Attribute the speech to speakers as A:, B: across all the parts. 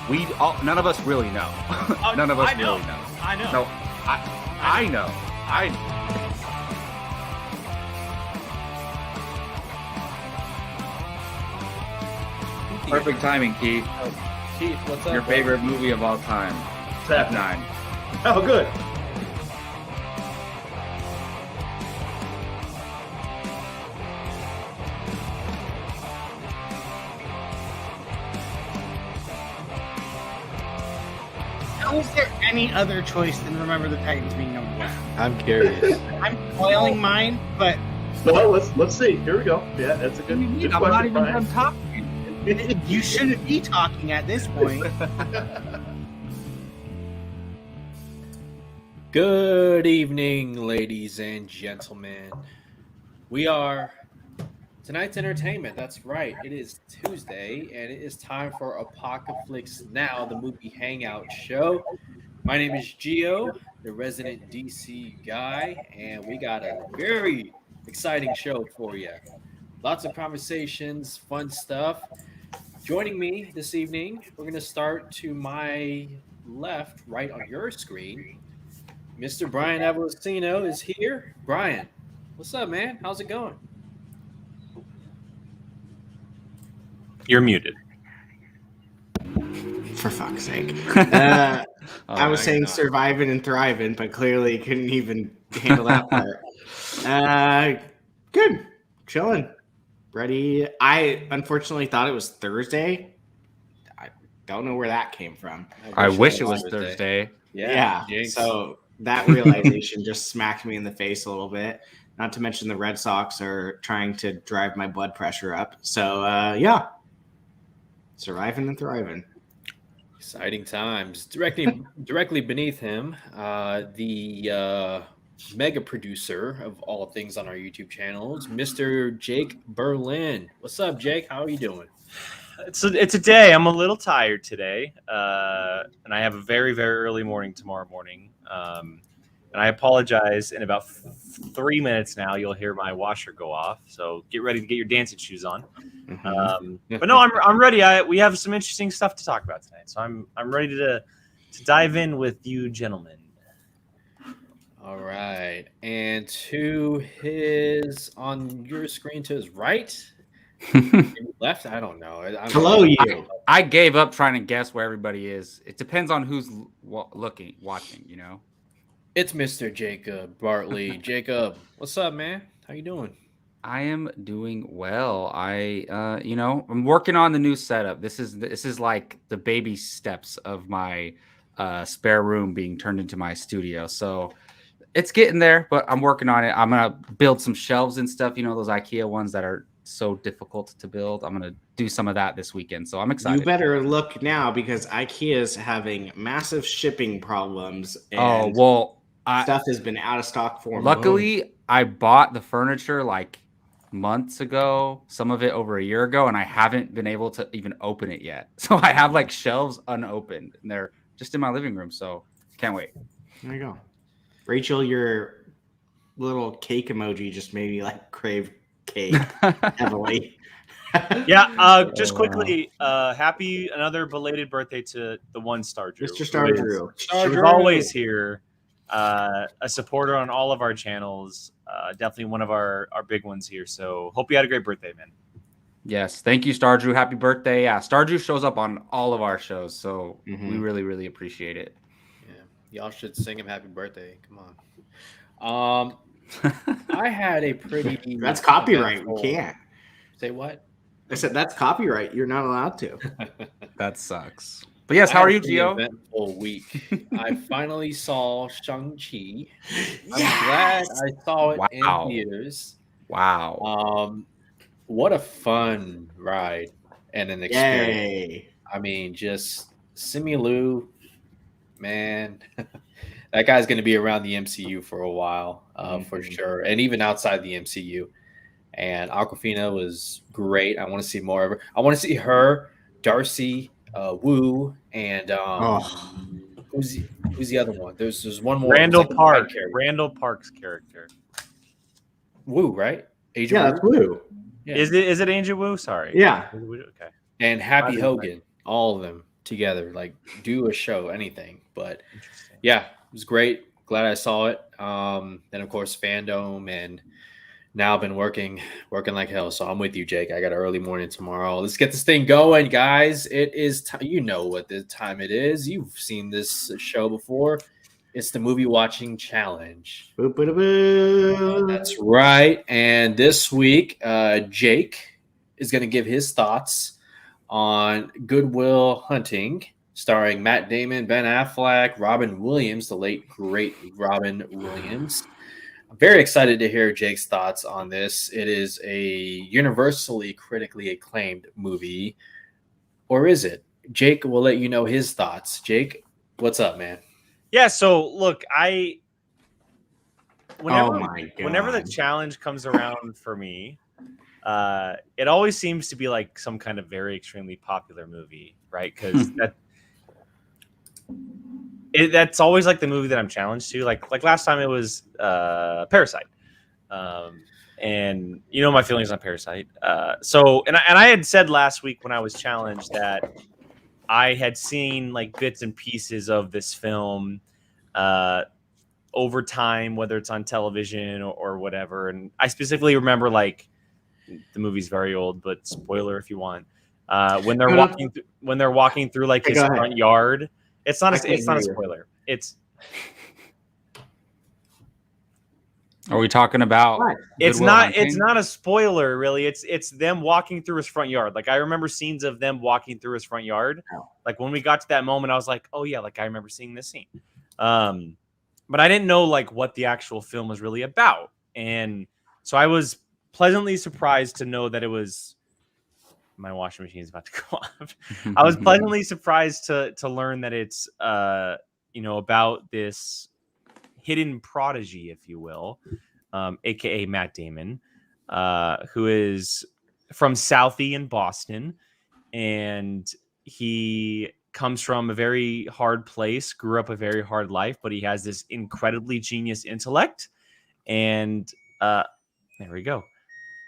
A: None of us really know. None of us really know.
B: I know.
A: No, I know. Perfect timing, Keith.
B: Keith, what's up?
A: Your favorite movie of all time. F9.
C: Oh, good.
D: How is there any other choice than Remember the Titans being number one?
C: I'm curious.
D: I'm spoiling mine, but
C: Well, let's see. Here we go. Yeah, that's a good, good
A: I'm
C: question,
A: not even
C: Brian.
A: done talking.
D: you shouldn't be talking at this point.
B: Good evening, ladies and gentlemen. We are tonight's entertainment. That's right. It is Tuesday, and it is time for Apocaflix Now, the movie hangout show. My name is Gio, the resident DC guy, and we got a very exciting show for you. Lots of conversations, fun stuff. Joining me this evening, we're going to start to my left, right on your screen. Mr. Brian Avalosino is here. Brian, what's up, man? How's it going?
E: You're muted.
D: For fuck's sake.
B: Oh,
D: I was saying surviving and thriving, but clearly couldn't even handle that part. Good. Chilling. Ready. I unfortunately thought it was Thursday. I don't know where that came from.
A: I wish it was Thursday.
D: Yeah.
B: jinx.
D: So that realization just smacked me in the face a little bit. Not to mention the Red Sox are trying to drive my blood pressure up. So, yeah. Surviving and thriving.
B: Exciting times. Directly beneath him, the mega producer of all things on our YouTube channels, Mr. Jake Berlin. What's up, Jake? How are you doing?
E: It's a day. I'm a little tired today, and I have a very, very early morning tomorrow morning. And I apologize. In about 3 minutes now, you'll hear my washer go off. So get ready to get your dancing shoes on. But no, I'm ready. We have some interesting stuff to talk about tonight. So I'm ready to dive in with you gentlemen.
B: All right. And to his, on your screen to his right, left, I don't know.
D: Hello, you.
A: I gave up trying to guess where everybody is. It depends on who's watching, you know?
B: It's Mr. Jacob Bartley. Jacob, what's up, man? How you doing?
A: I am doing well. I'm working on the new setup. This is like the baby steps of my spare room being turned into my studio. So it's getting there, but I'm working on it. I'm gonna build some shelves and stuff. You know, those IKEA ones that are so difficult to build. I'm gonna do some of that this weekend. So I'm excited.
D: You better look now because IKEA's having massive shipping problems. And stuff has been out of stock for
A: Luckily, I bought the furniture like months ago, some of it over a year ago, and I haven't been able to even open it yet. So I have like shelves unopened, and they're just in my living room. So can't wait.
D: There you go. Rachel, your little cake emoji just made me like crave cake heavily.
E: Yeah, just quickly, happy another belated birthday to the one Star Drew.
D: Mr. Star Drew.
E: She's always here. A supporter on all of our channels. Definitely one of our big ones here. So hope you had a great birthday, man.
A: Yes. Thank you, Star Drew. Happy birthday. Yeah, Star Drew shows up on all of our shows. So we really, really appreciate it.
B: Yeah. Y'all should sing him happy birthday. Come on. I had a pretty...
D: That's copyright. We can't.
B: Say what?
D: I said that's copyright. You're not allowed to.
A: That sucks. But yes, how are you, Gio?
B: Eventful week. I finally saw Shang-Chi. I'm
D: Yes!
B: glad I saw it
A: Wow.
B: in theaters.
A: Wow.
B: What a fun ride and an experience.
D: Yay.
B: I mean, just Simu, man, that guy's going to be around the MCU for a while, for sure, and even outside the MCU. And Aquafina was great. I want to see more of her. I want to see her, Darcy, Wu, and who's the other one? There's one more.
E: Randall
B: like
E: Park. Randall Park's character.
B: Wu, right? Agent
D: Yeah, that's Wu.
B: Yeah.
E: Is it Angel Wu? Sorry.
D: Yeah.
E: Okay.
B: And Happy Hogan, all of them together, like do a show, anything. But
E: Interesting.
B: yeah, it was great. Glad I saw it. Then of course FanDome, and now I've been working like hell. So I'm with you, Jake. I got an early morning tomorrow. Let's get this thing going, guys. It is time. You know what the time it is. You've seen this show before. It's the movie watching challenge.
D: Boop, boop, boop.
B: That's right. And this week, Jake is going to give his thoughts on Good Will Hunting, starring Matt Damon, Ben Affleck, Robin Williams, the late great Robin Williams. I'm very excited to hear Jake's thoughts on this. It is a universally critically acclaimed movie, or is it? Jake will let you know his thoughts. Jake, what's up, man?
E: Yeah, so look, whenever the
D: God.
E: challenge comes around for me, it always seems to be like some kind of very extremely popular movie, right? Because that's always like the movie that I'm challenged to. Like last time it was Parasite, and you know my feelings on Parasite. So I had said last week when I was challenged that I had seen like bits and pieces of this film over time, whether it's on television or whatever. And I specifically remember, like, the movie's very old, but spoiler if you want. When they're walking through like his front yard, it's not a spoiler.
A: Are we talking about?
E: It's not a spoiler, really. It's them walking through his front yard. Like I remember scenes of them walking through his front yard. Like when we got to that moment, I was like, oh yeah, like I remember seeing this scene. But I didn't know like what the actual film was really about. And so I was pleasantly surprised to know that it was my washing machine is about to go off. I was pleasantly surprised to learn that it's about this hidden prodigy, if you will, aka Matt Damon, who is from Southie in Boston, and he comes from a very hard place, grew up a very hard life, but he has this incredibly genius intellect. And there we go.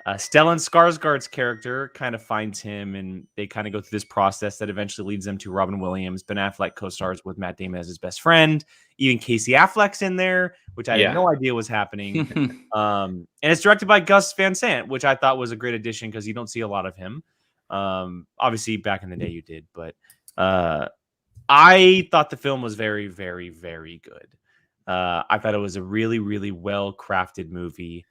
E: Stellan Skarsgård's character kind of finds him, and they kind of go through this process that eventually leads them to Robin Williams. Ben Affleck co-stars with Matt Damon as his best friend. Even Casey Affleck's in there, which I had no idea was happening. And it's directed by Gus Van Sant, which I thought was a great addition because you don't see a lot of him. Obviously, back in the day you did, but I thought the film was very, very, very good. I thought it was a really, really well-crafted movie.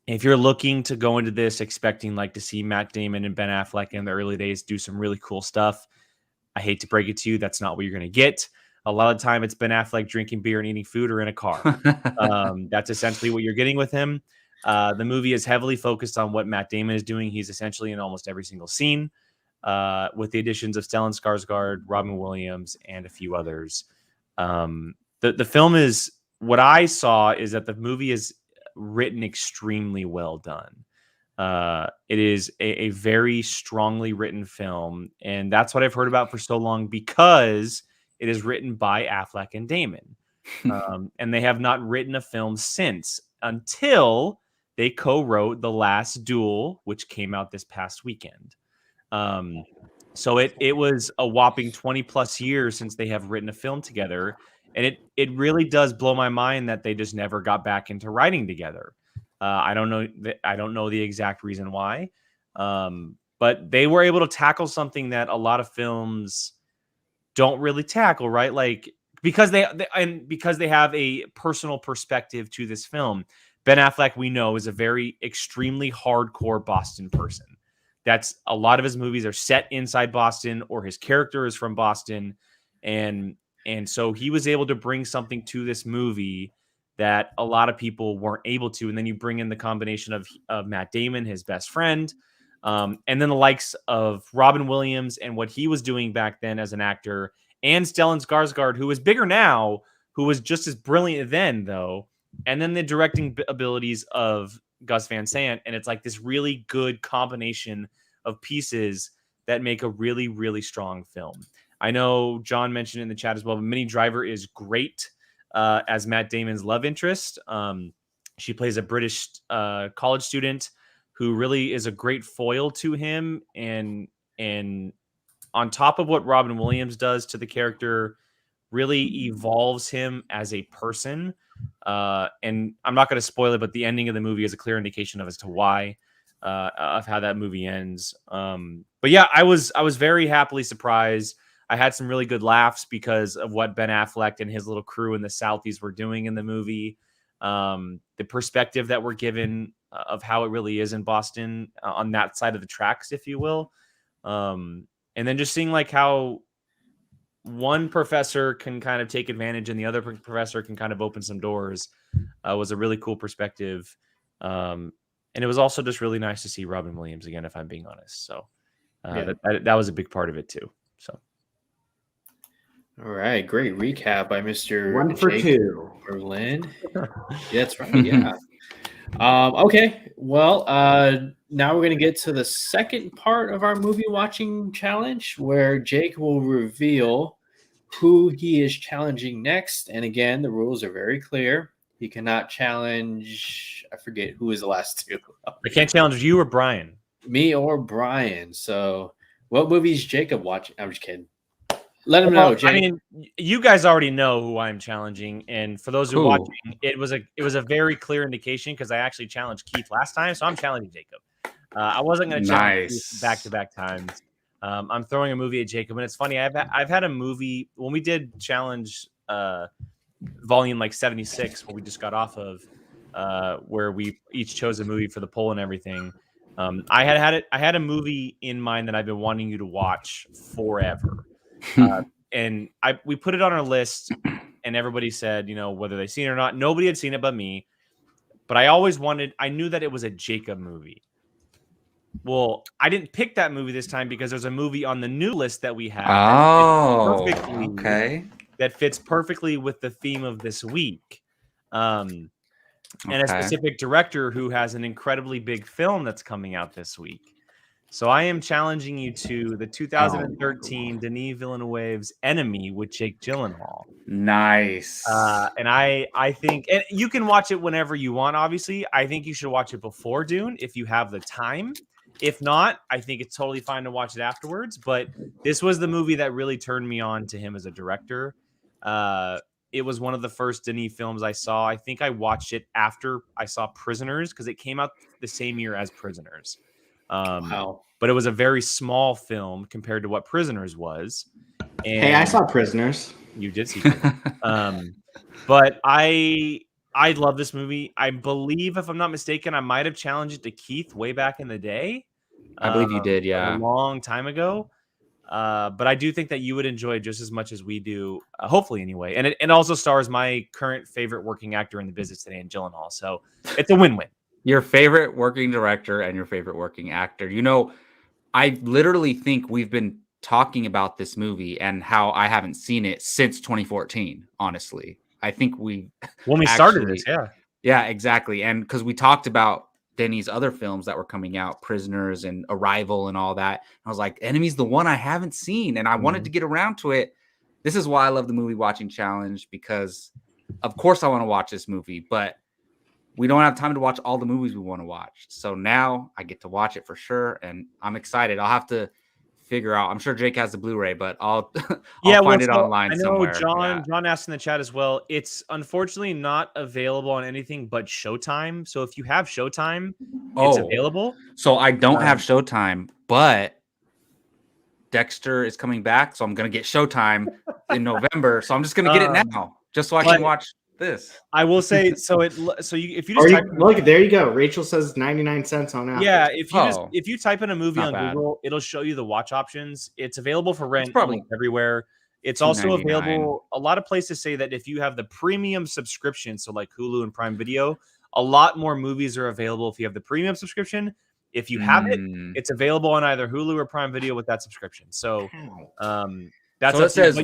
E: If you're looking to go into this expecting like to see Matt Damon and Ben Affleck in the early days do some really cool stuff, I hate to break it to you, that's not what you're going to get. A lot of the time it's Ben Affleck drinking beer and eating food or in a car. That's essentially what you're getting with him. The movie is heavily focused on what Matt Damon is doing. He's essentially in almost every single scene, with the additions of Stellan Skarsgård, Robin Williams, and a few others. The film is, what I saw is that the movie is written extremely well done. It is a very strongly written film, and that's what I've heard about for so long because it is written by Affleck and Damon. And they have not written a film since until they co-wrote The Last Duel, which came out this past weekend. So it was a whopping 20 plus years since they have written a film together. And it really does blow my mind that they just never got back into writing together. I don't know the exact reason why, but they were able to tackle something that a lot of films don't really tackle, right? Like because they have a personal perspective to this film. Ben Affleck, we know, is a very extremely hardcore Boston person. That's a lot of his movies are set inside Boston, or his character is from Boston, and so he was able to bring something to this movie that a lot of people weren't able to. And then you bring in the combination of Matt Damon, his best friend, and then the likes of Robin Williams and what he was doing back then as an actor, and Stellan Skarsgård, who is bigger now, who was just as brilliant then, though. And then the directing abilities of Gus Van Sant. And it's like this really good combination of pieces that make a really, really strong film. I know John mentioned in the chat as well, but Minnie Driver is great as Matt Damon's love interest. She plays a British college student who really is a great foil to him, and on top of what Robin Williams does to the character, really evolves him as a person. And I'm not going to spoil it, but the ending of the movie is a clear indication as to why, of how that movie ends. But yeah, I was very happily surprised. I had some really good laughs because of what Ben Affleck and his little crew in the Southeast were doing in the movie. The perspective that we're given of how it really is in Boston on that side of the tracks, if you will. And then just seeing like how one professor can kind of take advantage and the other professor can kind of open some doors was a really cool perspective. And it was also just really nice to see Robin Williams again, if I'm being honest. So that was a big part of it too. So.
B: All right, great recap by Mr.
D: 1 for
B: Jake
D: 2.
B: Berlin. Yeah, that's right. Yeah. Okay. Well, now we're going to get to the second part of our movie watching challenge, where Jake will reveal who he is challenging next. And again, the rules are very clear. He cannot challenge. I forget who is the last two.
E: I can't challenge you or Brian.
B: Me or Brian. So, what movie is Jacob watching? I'm just kidding. Let him know, Jake.
E: I mean, you guys already know who I'm challenging, and for those who are watching, it was a very clear indication because I actually challenged Keith last time, so I'm challenging Jacob. I wasn't going to challenge Keith back-to-back times. I'm throwing a movie at Jacob, and it's funny. I've had a movie when we did challenge volume like 76, where we just got off of, where we each chose a movie for the poll and everything. I had a movie in mind that I've been wanting you to watch forever. And we put it on our list, and everybody said, whether they seen it or not. Nobody had seen it but me. But I knew that it was a Jacob movie. Well, I didn't pick that movie this time because there's a movie on the new list that we have. That fits perfectly with the theme of this week. And a specific director who has an incredibly big film that's coming out this week. So I am challenging you to the 2013 Denis Villeneuve's Enemy with Jake Gyllenhaal.
A: Nice.
E: And I think, and you can watch it whenever you want, obviously. I think you should watch it before Dune if you have the time. If not, I think it's totally fine to watch it afterwards. But this was the movie that really turned me on to him as a director. It was one of the first Denis films I saw. I think I watched it after I saw Prisoners because it came out the same year as Prisoners.
B: Wow.
E: But it was a very small film compared to what Prisoners was. And
D: hey, I saw Prisoners.
E: You did see Prisoners. But I love this movie. I believe, if I'm not mistaken, I might have challenged it to Keith way back in the day.
A: I believe you did, yeah.
E: A long time ago. But I do think that you would enjoy it just as much as we do, hopefully anyway. And it also stars my current favorite working actor in the business today in Gyllenhaal. So it's a win-win.
A: Your favorite working director and your favorite working actor. I literally think we've been talking about this movie and how I haven't seen it since 2014, honestly. I think when we
E: started this, yeah.
A: Yeah, exactly. And because we talked about Denis' other films that were coming out, Prisoners and Arrival and all that. I was like, Enemy's the one I haven't seen, and I wanted to get around to it. This is why I love the movie watching challenge, because of course I want to watch this movie, but we don't have time to watch all the movies we want to watch. So now I get to watch it for sure, and I'm excited. I'll have to figure out. I'm sure Jake has the Blu-ray, but I'll find it online somewhere.
E: John asked in the chat as well. It's unfortunately not available on anything but Showtime. So if you have Showtime, it's available.
A: So I don't have Showtime, but Dexter is coming back, so I'm gonna get Showtime in November. So I'm just gonna get it now, just so I can watch this.
E: I will say if you just
D: look, there you go. Rachel says 99 cents on Apple.
E: Yeah, if you type in a movie on Google, it'll show you the watch options. It's available for rent probably everywhere. It's also available. A lot of places say that if you have the premium subscription, so like Hulu and Prime Video, a lot more movies are available if you have the premium subscription. If you have it, it's available on either Hulu or Prime Video with that subscription. So that's
A: what it says.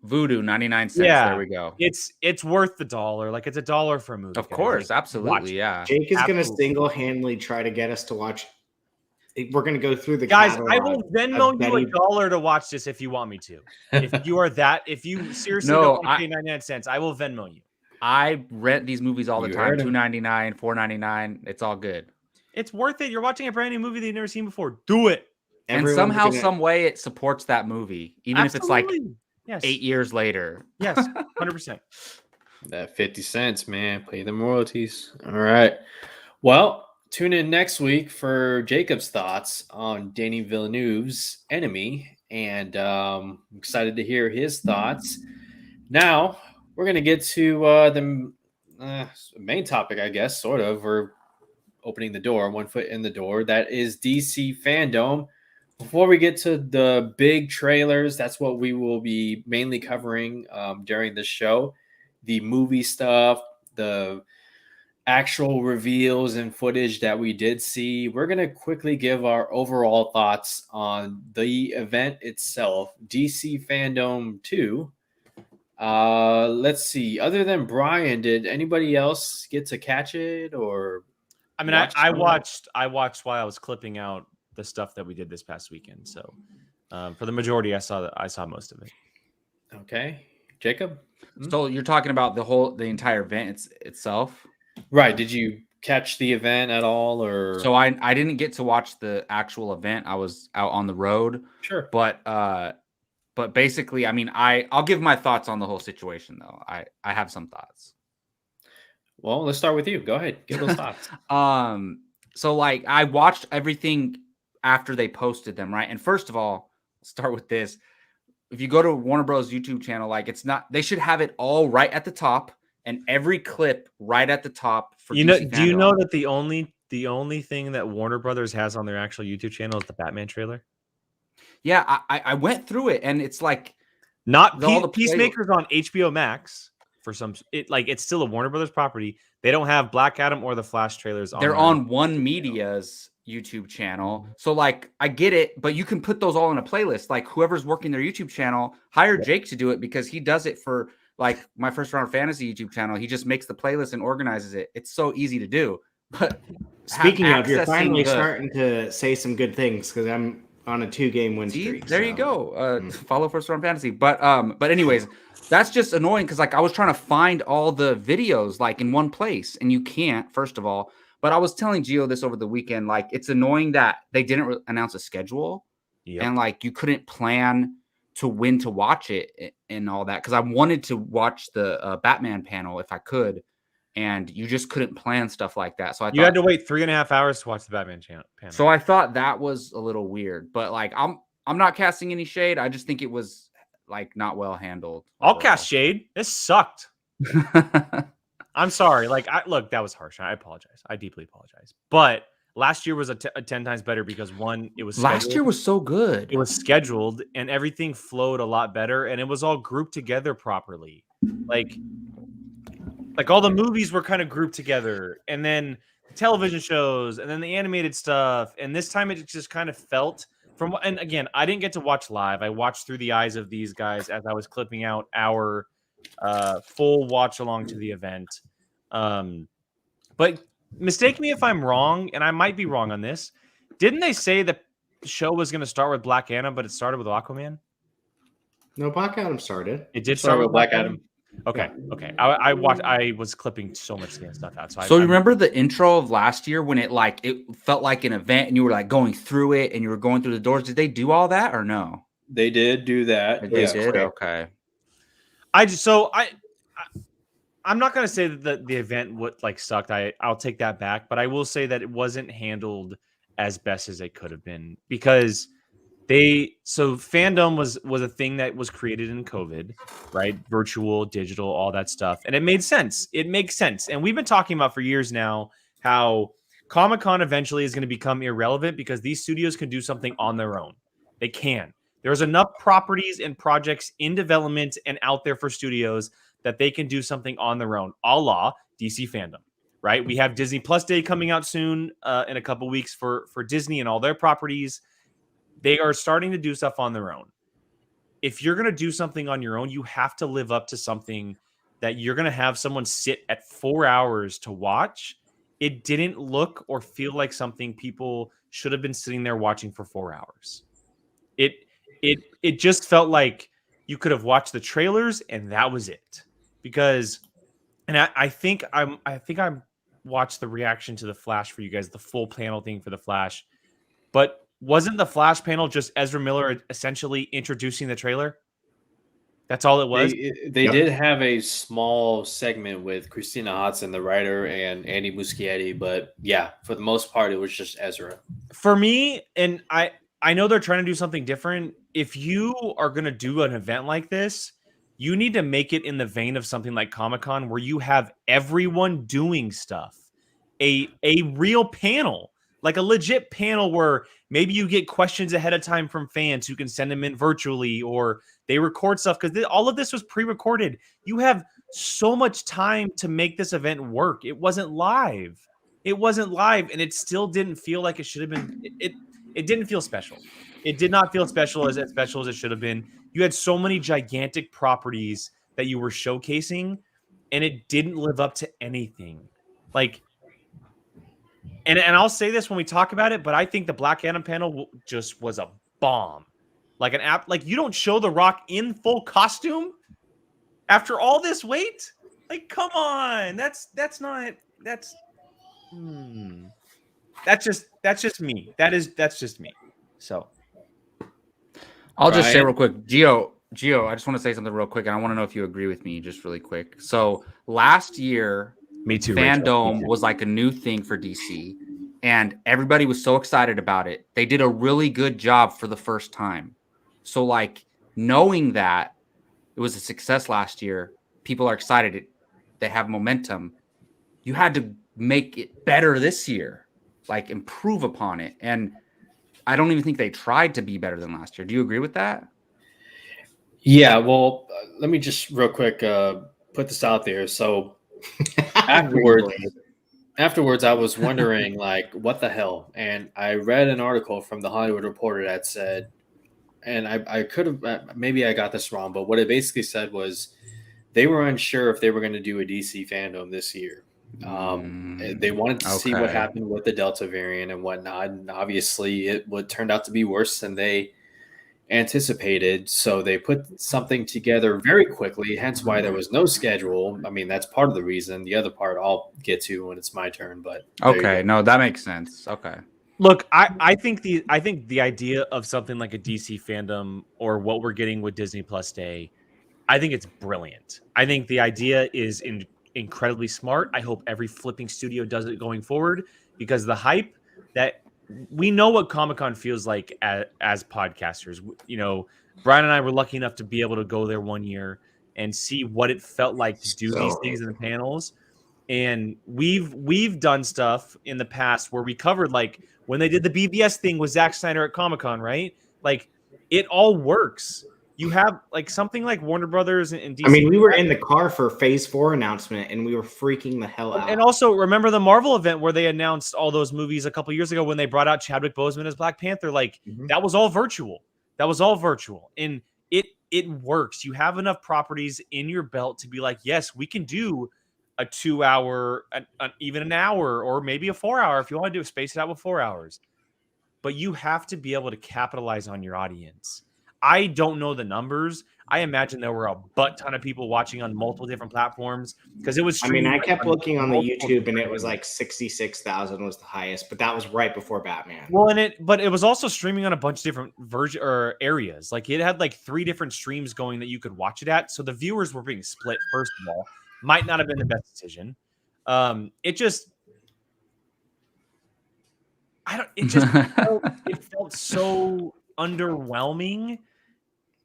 A: Voodoo 99 cents.
E: Yeah,
A: there we go.
E: It's worth the $1. Like it's $1 for a movie.
A: Of course, absolutely. Yeah.
D: Jake is going to single-handedly try to get us to watch. We're going to go through the
E: guys. I will Venmo you $1 to watch this if you want me to. If you seriously don't want to pay 99 cents, I will Venmo you.
A: I rent these movies all the time. $2.99, $4.99. It's all good.
E: It's worth it. You're watching a brand new movie that you've never seen before. Do it.
A: And
D: everyone's
A: somehow,
D: gonna-
A: some way, it supports that movie, even if it's like
E: Absolutely. Yes.
A: 8 years later.
E: Yes, 100%.
B: That 50 cents, man. Pay them royalties. All right. Well, tune in next week for Jacob's thoughts on Danny Villeneuve's Enemy. And I'm excited to hear his thoughts. Now, we're going to get to the main topic, I guess, sort of. We're opening the door, one foot in the door. That is DC FanDome. Before we get to the big trailers, that's what we will be mainly covering during the show. The movie stuff, the actual reveals and footage that we did see. We're going to quickly give our overall thoughts on the event itself, DC FanDome 2. Let's see. Other than Brian, did anybody else get to catch it or?
E: I mean, I watched while I was clipping out the stuff that we did this past weekend. So for the majority, I saw most of it.
B: Okay, Jacob.
A: So you're talking about the entire event itself?
B: Right. Did you catch the event at all, or?
A: So I didn't get to watch the actual event. I was out on the road.
B: Sure.
A: But basically, I mean, I'll give my thoughts on the whole situation though. I have some thoughts.
B: Well, let's start with you. Go ahead. Give those thoughts.
A: So like I watched everything after they posted them, right? And first of all, I'll start with this. If you go to Warner Bros. YouTube channel, like they should have it all right at the top and every clip right at the top for
E: do you know
A: FanDome.
E: that the only thing that Warner Brothers has on their actual YouTube channel is the Batman trailer?
A: Yeah, I went through it and it's like
E: not
A: all the
E: Peacemaker's on HBO Max for some it's still a Warner Brothers property. They don't have Black Adam or the Flash trailers on.
A: They're on One Media's YouTube channel. So like I get it, but you can put those all in a playlist. Like whoever's working their YouTube channel, hire Jake to do it because he does it for like my First Round Fantasy YouTube channel. He just makes the playlist and organizes it. It's so easy to do. But
D: speaking of, you're finally starting to say some good things because I'm on a 2-game win streak.
A: There you go. Follow First Round Fantasy. But anyways, that's just annoying because like I was trying to find all the videos like in one place and you can't, first of all. But I was telling Gio this over the weekend, like it's annoying that they didn't announce a schedule and like you couldn't plan to when to watch it and all that. Cause I wanted to watch the Batman panel if I could, and you just couldn't plan stuff like that. So you
E: had to wait 3.5 hours to watch the Batman panel.
A: So I thought that was a little weird, but like, I'm not casting any shade. I just think it was like not well handled.
E: I'll cast shade. This sucked. I'm sorry. Like, look, that was harsh. I apologize. I deeply apologize. But last year was a 10 times better because one, it was
A: last year was so good.
E: It was scheduled and everything flowed a lot better and it was all grouped together properly. Like all the movies were kind of grouped together and then television shows and then the animated stuff. And this time it just kind of felt and again, I didn't get to watch live. I watched through the eyes of these guys as I was clipping out our full watch along to the event. But mistake me if I'm wrong, and I might be wrong on this. Didn't they say the show was going to start with Black Adam, but it started with Aquaman?
D: No, Black Adam started.
E: It did start with Black Adam. Okay. I watched. I was clipping so much stuff out.
A: So you remember the intro of last year when it felt like an event and you were like going through it and you were going through the doors. Did they do all that or no?
B: They did do that.
A: They did. Okay.
E: I'm not gonna say that the event sucked. I'll take that back, but I will say that it wasn't handled as best as it could have been because FanDome was a thing that was created in COVID, right? Virtual, digital, all that stuff, and it made sense. It makes sense, and we've been talking about for years now how Comic-Con eventually is going to become irrelevant because these studios can do something on their own. They can. There's enough properties and projects in development and out there for studios that they can do something on their own, a la DC FanDome, right? We have Disney Plus Day coming out soon in a couple weeks for Disney and all their properties. They are starting to do stuff on their own. If you're going to do something on your own, you have to live up to something that you're going to have someone sit at 4 hours to watch. It didn't look or feel like something people should have been sitting there watching for 4 hours. It just felt like you could have watched the trailers and that was it. Because, and I think I watched the reaction to the Flash for you guys, the full panel thing for the Flash. But wasn't the Flash panel just Ezra Miller essentially introducing the trailer? That's all it was.
B: They
D: Yep.
B: did have a small segment with Christina Hodson, the writer, and Andy Muschietti, but yeah, for the most part, it was just Ezra.
E: For me, and I know they're trying to do something different. If you are going to do an event like this, you need to make it in the vein of something like Comic-Con where you have everyone doing stuff. A real panel, like a legit panel where maybe you get questions ahead of time from fans who can send them in virtually, or they record stuff, because all of this was pre-recorded. You have so much time to make this event work. It wasn't live. And it still didn't feel like it should have been. It didn't feel special. It did not feel special as it should have been. You had so many gigantic properties that you were showcasing, and it didn't live up to anything. Like, and I'll say this when we talk about it, but I think the Black Adam panel just was a bomb. Like an app, like you don't show The Rock in full costume after all this wait. Like, come on, that's just me. That's just me. So
A: I'll just say
B: Ryan?
A: real quick, Gio, I just want to say something real quick, and I want to know if you agree with me just really quick. So last year,
E: me too.
A: FanDome was like a new thing for DC, and everybody was so excited about it. They did a really good job for the first time. So, like, knowing that it was a success last year, people are excited. They have momentum. You had to make it better this year, like improve upon it. And I don't even think they tried to be better than last year. Do you agree with that?
B: Yeah, well, let me just real quick put this out there. So afterwards, I was wondering, like, what the hell? And I read an article from the Hollywood Reporter that said, and I could have, maybe I got this wrong, but what it basically said was they were unsure if they were going to do a DC FanDome this year. They wanted to see what happened with the Delta variant and whatnot. And obviously, it turned out to be worse than they anticipated. So they put something together very quickly, hence why there was no schedule. I mean, that's part of the reason. The other part I'll get to when it's my turn. But
A: okay, no, that makes sense. Okay.
E: Look, I think the idea of something like a DC FanDome or what we're getting with Disney Plus Day, I think it's brilliant. I think the idea is incredibly smart. I hope every flipping studio does it going forward, because the hype that we know what Comic-Con feels like as podcasters. You know, Brian and I were lucky enough to be able to go there one year and see what it felt like to do these things in the panels. And we've done stuff in the past where we covered, like, when they did the BVS thing with Zack Snyder at Comic-Con, right? Like, it all works. You have like something like Warner Brothers and DC.
D: I mean, we were in the car for Phase 4 announcement, and we were freaking the hell out.
E: And also, remember the Marvel event where they announced all those movies a couple years ago when they brought out Chadwick Boseman as Black Panther? Like, that was all virtual. And it works. You have enough properties in your belt to be like, yes, we can do a 2 hour, even an hour, or maybe a 4 hour if you want to space it out with 4 hours. But you have to be able to capitalize on your audience. I don't know the numbers. I imagine there were a butt ton of people watching on multiple different platforms because it was.
D: I mean, I kept looking on the YouTube, and it was like 66,000 was the highest, but that was right before Batman.
E: Well, but it was also streaming on a bunch of different areas. Like, it had like 3 different streams going that you could watch it at. So the viewers were being split. First of all, might not have been the best decision. It felt so underwhelming.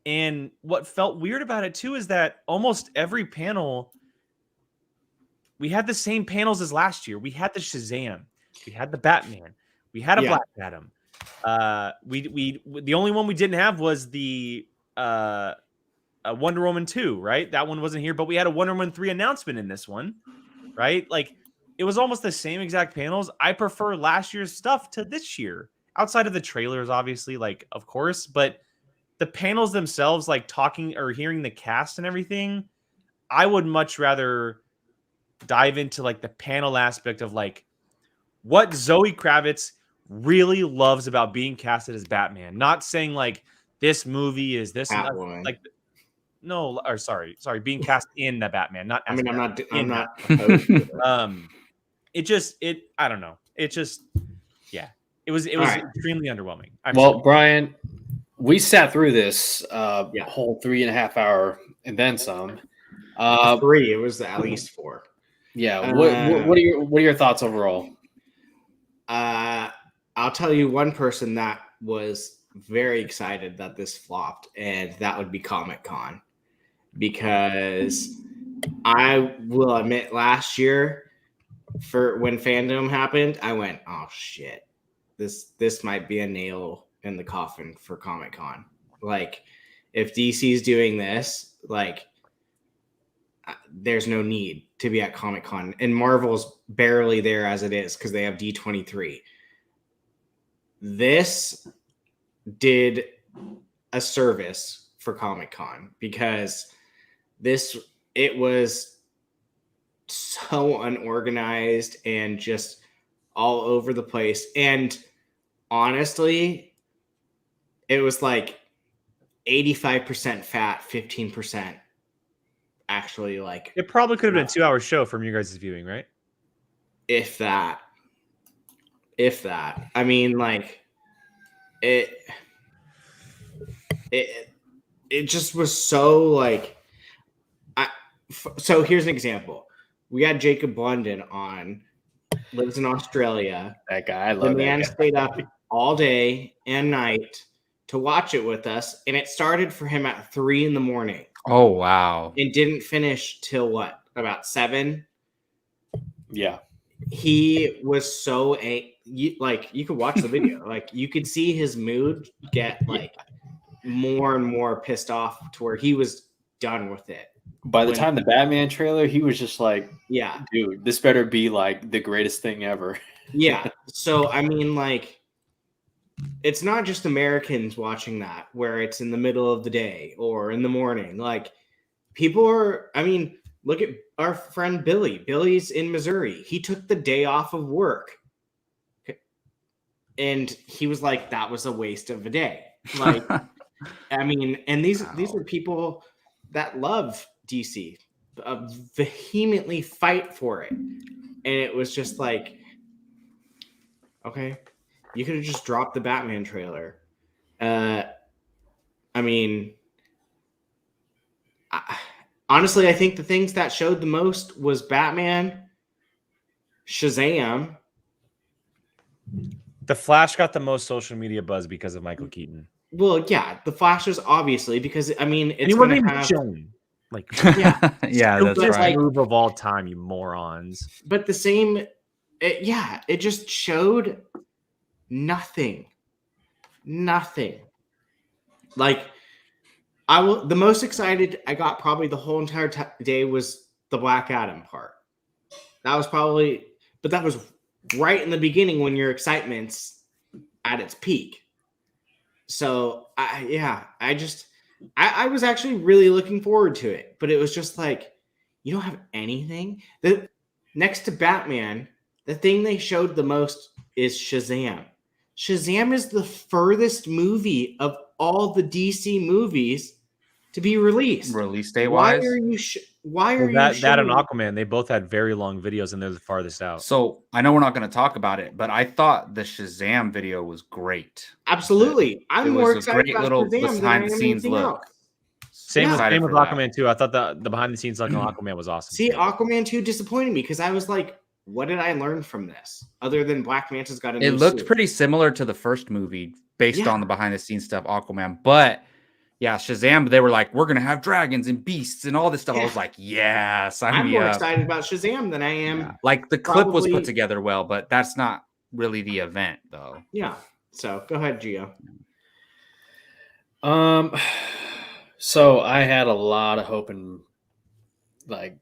E: And what felt weird about it too is that almost every panel, we had the same panels as last year. We had the Shazam, we had the Batman, we had a Black Adam. We the only one we didn't have was the Wonder Woman 2, right? That one wasn't here, but we had a Wonder Woman 3 announcement in this one, right? Like, it was almost the same exact panels. I prefer last year's stuff to this year, outside of the trailers, obviously, like, of course, but the panels themselves, like talking or hearing the cast and everything, I would much rather dive into like the panel aspect of like what Zoe Kravitz really loves about being casted as Batman. Not saying like this movie is this like no, or sorry, being cast in the Batman, not.
D: I mean, I'm not.
E: I don't know. It just, yeah. It was
D: right.
E: extremely underwhelming. I'm
B: Well,
E: sorry.
B: Brian, we sat through this
D: Yeah.
B: whole 3.5 hour and then some.
D: 3. It was at least 4.
B: Yeah. What are your thoughts overall?
D: I'll tell you one person that was very excited that this flopped, and that would be Comic-Con, because I will admit last year, for when FanDome happened, I went, oh shit, this might be a nail in the coffin for Comic-Con. Like, if DC's doing this, like, there's no need to be at Comic-Con, and Marvel's barely there as it is because they have D23. This did a service for Comic-Con, because it was so unorganized and just all over the place. And honestly, it was like 85% fat, 15% actually, like,
E: It probably could have been a 2-hour show from your guys' viewing, right?
D: if that. I mean, like, it just was so, like, so here's an example. We had Jacob London on, lives in Australia.
B: That guy, I
D: The
B: love
D: man
B: that guy.
D: stayed up all day and night to watch it with us, and it started for him at 3 a.m.
A: Oh wow.
D: and didn't finish till what, about 7.
B: Yeah.
D: He was so like, you could watch the video, like, you could see his mood get, like, more and more pissed off to where he was done with it.
B: By the time the Batman trailer, he was just like,
D: Yeah.
B: dude, this better be like the greatest thing ever.
D: Yeah. So, I mean, like, it's not just Americans watching that where it's in the middle of the day or in the morning. Like, people are, I mean, look at our friend Billy. Billy's in Missouri. He took the day off of work. And he was like, that was a waste of a day. Like, I mean, and these are people that love DC, vehemently fight for it. And it was just like, okay, you could have just dropped the Batman trailer. I mean, honestly, I think the things that showed the most was Batman, Shazam.
E: The Flash got the most social media buzz because of Michael Keaton.
D: Well, yeah, the Flash was obviously, because, I mean, it's
E: going
D: going
E: to
D: to have
E: shown. Like,
D: yeah,
A: Yeah, that's
E: stupidest
A: right.
E: move of all time, you morons.
D: but the same, it just showed nothing. Like, the most excited I got probably the whole entire day was the Black Adam part. That was probably, but that was right in the beginning when your excitement's at its peak. So I was actually really looking forward to it, but it was just like, you don't have anything. Next to Batman, the thing they showed the most is Shazam. Shazam is the furthest movie of all the DC movies to be released.
A: Release date
D: Why
A: wise.
D: are you? Why are
E: That
D: you?
E: and Aquaman, they both had very long videos, and they're the farthest out.
A: So I know we're not going to talk about it, but I thought the Shazam video was great.
D: Absolutely, I'm more
A: was a
D: excited
A: great
D: about
A: little
D: Shazam than I am
A: behind-the-scenes
D: anything
A: look.
D: else.
E: Same
D: Yeah.
E: with
A: Excited for that.
E: Aquaman too. I thought the behind the scenes look on Aquaman was awesome.
D: See,
E: too.
D: Aquaman 2 disappointed me because I was like, what did I learn from this? Other than Black Manta's got a new
A: It looked
D: suit.
A: pretty similar to the first movie based
D: Yeah.
A: on the behind-the-scenes stuff, Aquaman. But yeah, Shazam, they were like, we're going to have dragons and beasts and all this stuff. I was
D: Yeah.
A: like, yeah, sign
D: I'm
A: me
D: more
A: up.
D: excited about Shazam than I am.
A: Yeah. Like the clip was
D: probably-
A: put together well, but that's not really the event, though.
D: Yeah. So go ahead, Gio.
B: So I had a lot of hope and, like,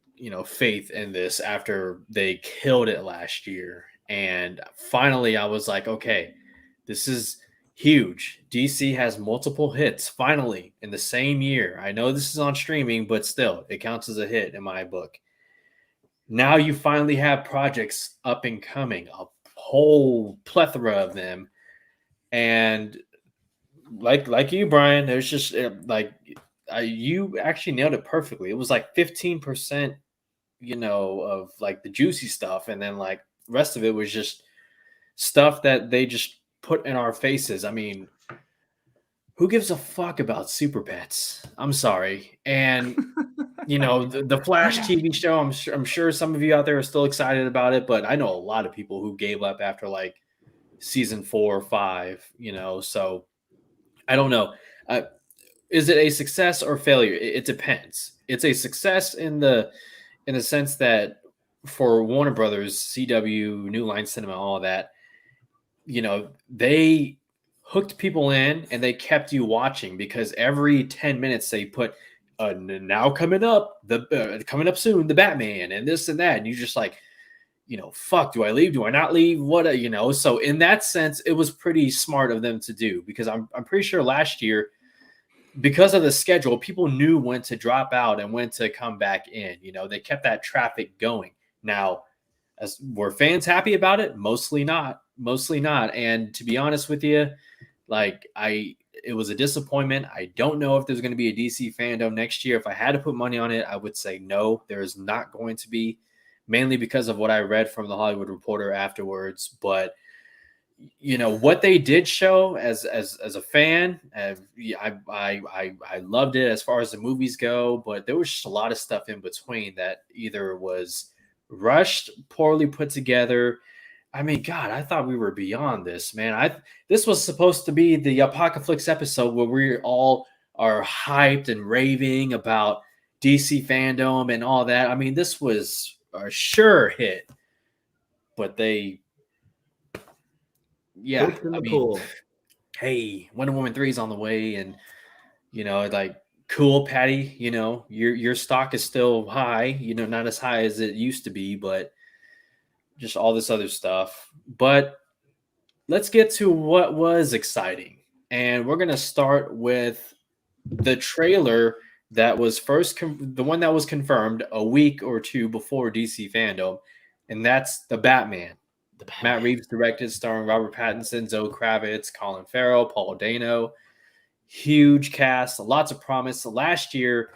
B: faith in this after they killed it last year. And finally I was like, okay, this is huge. DC has multiple hits finally in the same year. I know this is on streaming, but still, it counts as a hit in my book. Now you finally have projects up and coming, a whole plethora of them. And like you, Brian, there's just you actually nailed it perfectly. It was like 15%, of like the juicy stuff, and then like the rest of it was just stuff that they just put in our faces. I mean, who gives a fuck about super pets? I'm sorry. And the Flash TV show, I'm sure some of you out there are still excited about it, but I know a lot of people who gave up after like season 4 or 5, so I don't know. Is it a success or failure? It depends. It's a success in the sense that for Warner Brothers, CW, New Line Cinema, all that, they hooked people in and they kept you watching because every 10 minutes they put now coming up soon, the Batman and this and that, and you just like, fuck, do I leave? Do I not leave? What, so in that sense, it was pretty smart of them to do, because I'm pretty sure last year, because of the schedule, people knew when to drop out and when to come back in. They kept that traffic going. Now, were fans happy about it? Mostly not. And to be honest with you, it was a disappointment. I don't know if there's going to be a DC FanDome next year. If I had to put money on it, I would say no, there is not going to be, mainly because of what I read from the Hollywood Reporter afterwards. But what they did show as a fan, I loved it as far as the movies go, but there was just a lot of stuff in between that either was rushed, poorly put together. I mean, God, I thought we were beyond this, man. This was supposed to be the Apocaflix episode where we all are hyped and raving about DC FanDome and all that. I mean, this was a sure hit, but hey, Wonder Woman 3 is on the way, and cool, Patty. Your stock is still high. Not as high as it used to be, but just all this other stuff. But let's get to what was exciting, and we're gonna start with the trailer that was the one that was confirmed a week or two before DC FanDome, and that's the Batman. Matt Reeves directed, starring Robert Pattinson, Zoe Kravitz, Colin Farrell, Paul Dano. Huge cast, lots of promise. Last year,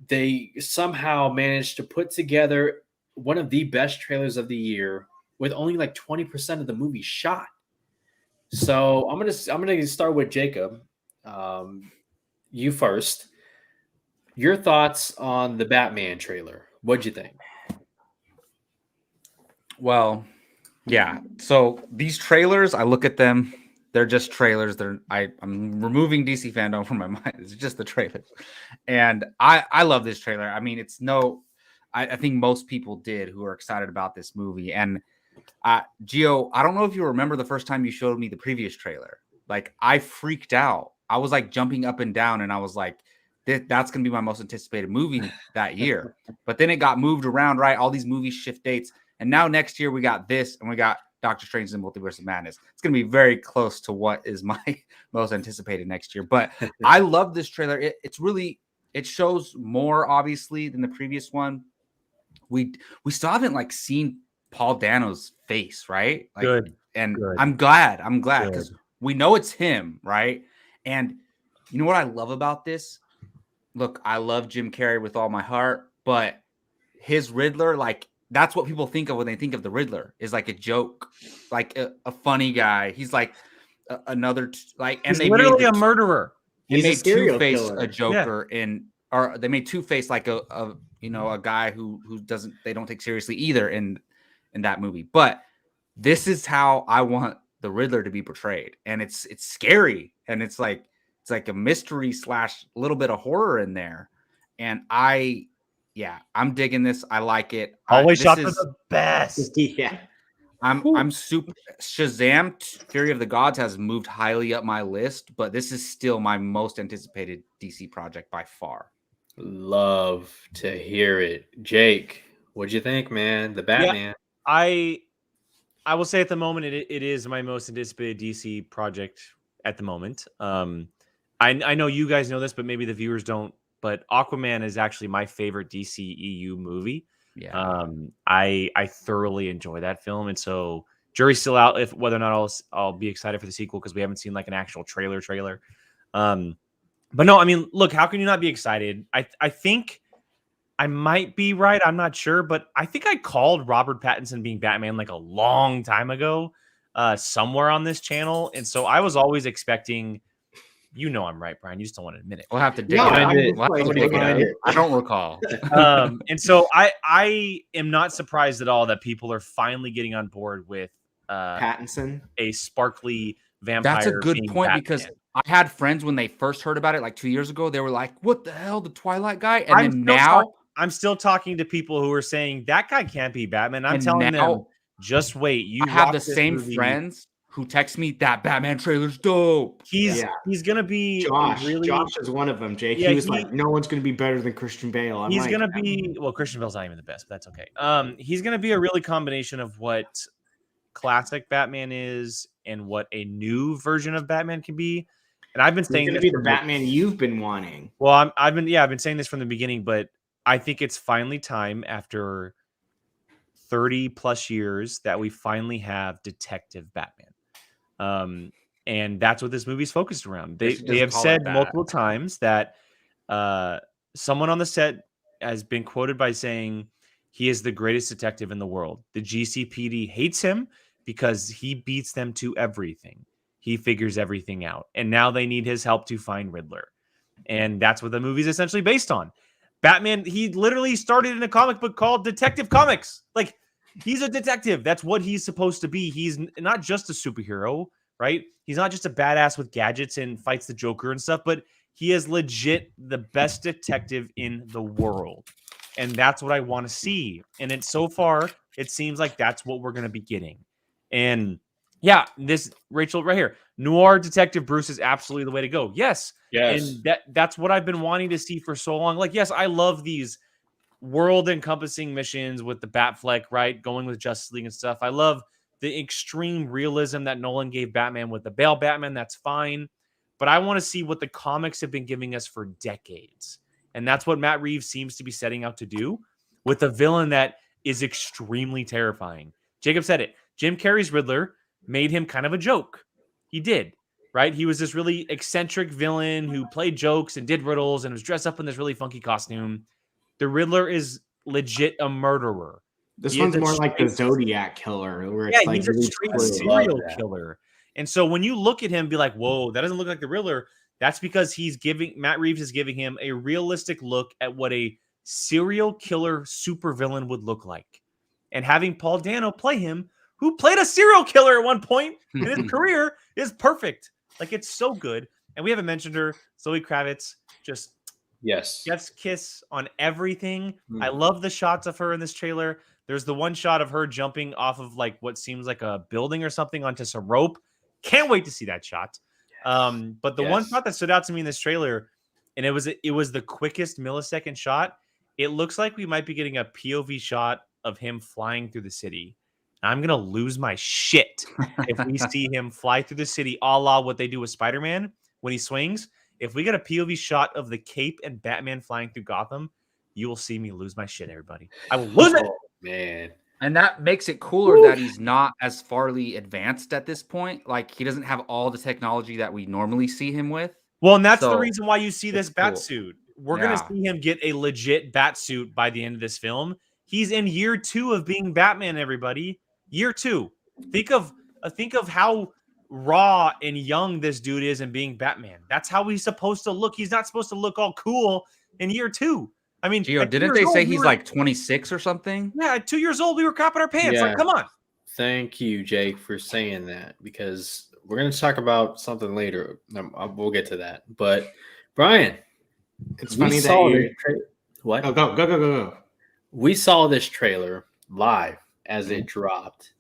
B: they somehow managed to put together one of the best trailers of the year with only like 20% of the movie shot. So I'm gonna start with Jacob. You first. Your thoughts on the Batman trailer? What'd you think?
A: Well, yeah. So these trailers, I look at them, they're just trailers. I'm removing DC FanDome from my mind. It's just the trailers. And I love this trailer. I mean, I think most people did who are excited about this movie. And Gio, I don't know if you remember the first time you showed me the previous trailer. Like, I freaked out. I was like jumping up and down, and I was like, that's going to be my most anticipated movie that year. But then it got moved around, right? All these movies shift dates. And now next year we got this, and we got Doctor Strange and the Multiverse of Madness. It's going to be very close to what is my most anticipated next year. But I love this trailer. It shows more, obviously, than the previous one. We still haven't seen Paul Dano's face, right?
E: Good.
A: I'm glad because we know it's him, right? And you know what I love about this? Look, I love Jim Carrey with all my heart, but his Riddler, that's what people think of when they think of the Riddler, is like a joke, like a funny guy. He's like another and
E: he's
A: they
E: literally
A: made
E: a murderer.
A: They made Two-Face a Joker or they made Two-Face like a guy who they don't take seriously either in that movie. But this is how I want the Riddler to be portrayed, and it's scary, and it's like a mystery / a little bit of horror in there, and I'm digging this. I like it.
E: Always shot for the best.
D: Yeah.
A: I'm super. Shazam! Fury of the Gods has moved highly up my list, but this is still my most anticipated DC project by far.
B: Love to hear it, Jake. What'd you think, man? The Batman.
E: Yeah, I will say at the moment it is my most anticipated DC project at the moment. I know you guys know this, but maybe the viewers don't. But Aquaman is actually my favorite DCEU movie.
A: Yeah.
E: I thoroughly enjoy that film, and so jury's still out if whether or not I'll be excited for the sequel, because we haven't seen an actual trailer. But no, I mean, look, how can you not be excited? I think I might be right. I'm not sure, but I think I called Robert Pattinson being Batman a long time ago. somewhere on this channel, and so I was always expecting. I'm right, Brian. You just don't want to admit it.
A: We'll have to dig
D: No,
A: it
D: I'm
A: up.
D: just
A: We'll have to
D: like,
A: dig it
B: find
A: up.
B: it.
A: I don't recall.
E: And so I am not surprised at all that people are finally getting on board with
D: Pattinson.
E: a sparkly vampire.
A: That's a good
E: being
A: point
E: Batman.
A: because I had friends when they first heard about it like 2 years ago. They were like, "What the hell, the Twilight guy?" And
E: I'm
A: then
E: still
A: now,
E: I'm still talking to people who are saying that guy can't be Batman. I'm
A: and
E: telling them,
A: now
E: just wait. You
A: I have
E: watch
A: the
E: this
A: same
E: movie.
A: friends who text me that Batman trailer's dope.
E: He's gonna be
D: Josh.
E: really.
D: Josh is one of them, Jake.
E: Yeah,
D: he was like, no one's going to be better than Christian Bale. I'm
E: He's
D: like,
E: gonna be Christian Bale's not even the best, but that's okay. He's gonna be a really combination of what classic Batman is and what a new version of Batman can be. And I've been
D: he's
E: saying
D: going to
E: this
D: be the
E: from
D: Batman you've been wanting.
E: Well, I've been saying this from the beginning, but I think it's finally time after 30 plus years that we finally have Detective Batman. And that's what this movie's focused around.
A: They should
E: They
A: just
E: have
A: call it
E: said
A: that.
E: multiple times that someone on the set has been quoted by saying he is the greatest detective in the world. The GCPD hates him because he beats them to everything. He figures everything out. And now they need his help to find Riddler. And that's what the movie's essentially based on. Batman, he literally started in a comic book called Detective Comics. Like, he's a detective. That's what he's supposed to be. He's not just a superhero, right? He's not just a badass with gadgets and fights the Joker and stuff, but he is legit the best detective in the world. And that's what I want to see. And so far, it seems like that's what we're going to be getting. And yeah, this Rachel right here, noir detective Bruce is absolutely the way to go. Yes. And that's what I've been wanting to see for so long. Like, yes, I love these world encompassing missions with the Batfleck, right? Going with Justice League and stuff. I love the extreme realism that Nolan gave Batman with the Bale Batman. That's fine. But I want to see what the comics have been giving us for decades. And that's what Matt Reeves seems to be setting out to do with a villain that is extremely terrifying. Jacob said it. Jim Carrey's Riddler made him kind of a joke. He did, right? He was this really eccentric villain who played jokes and did riddles and was dressed up in this really funky costume. The Riddler is legit a murderer.
D: This one's more like the Zodiac killer, where it's like
E: he's a straight serial killer. And so when you look at him, be like, whoa, that doesn't look like the Riddler. That's because Matt Reeves is giving him a realistic look at what a serial killer supervillain would look like. And having Paul Dano play him, who played a serial killer at one point in his career, is perfect. Like, it's so good. And we haven't mentioned her, Zoe Kravitz, just chef's kiss on everything. I love the shots of her in this trailer. There's the one shot of her jumping off of like what seems like a building or something onto some rope. Can't wait to see that shot. But the one shot that stood out to me in this trailer, and it was the quickest millisecond shot. It looks like we might be getting a POV shot of him flying through the city. I'm gonna lose my shit if we see him fly through the city, a la what they do with Spider-Man when he swings. If we get a POV shot of the Cape and Batman flying through Gotham, you will see me lose my shit, everybody. I will lose it.
B: Man.
A: And that makes it cooler that he's not as farly advanced at this point. Like, he doesn't have all the technology that we normally see him with.
E: Well, and that's the reason why you see this bat
A: cool.
E: suit. We're going to see him get a legit bat suit by the end of this film. He's in year 2 of being Batman, everybody. Year 2. Think of how raw and young this dude is in being Batman. That's how he's supposed to look. He's not supposed to look all cool in year 2. I mean,
A: Gio, didn't they say he's like 26 or something?
E: Yeah, at 2 years old, we were crapping our pants.
B: Yeah.
E: Like, come on.
B: Thank you, Jake, for saying that, because we're going to talk about something later. We'll get to that. But Brian,
D: it's funny that you
B: what?
D: Oh, go.
B: We saw this trailer live as it dropped.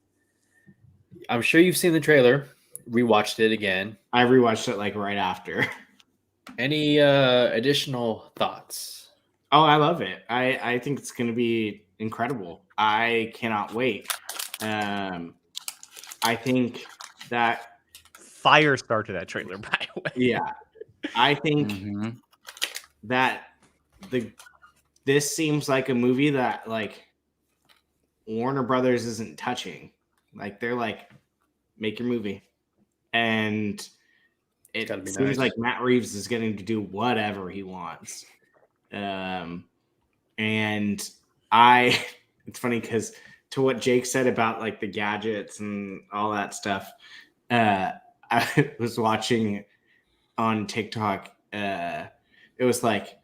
B: I'm sure you've seen the trailer. Rewatched it again.
D: I rewatched it like right after.
B: Any additional thoughts?
D: Oh, I love it. I think it's going to be incredible. I cannot wait. I think that
E: fire start to that trailer, by the way.
D: Yeah. I think that this seems like a movie that like Warner Brothers isn't touching. Like, they're like, make your movie. And it seems like Matt Reeves is getting to do whatever he wants. And it's funny because to what Jake said about like the gadgets and all that stuff, I was watching on TikTok. It was like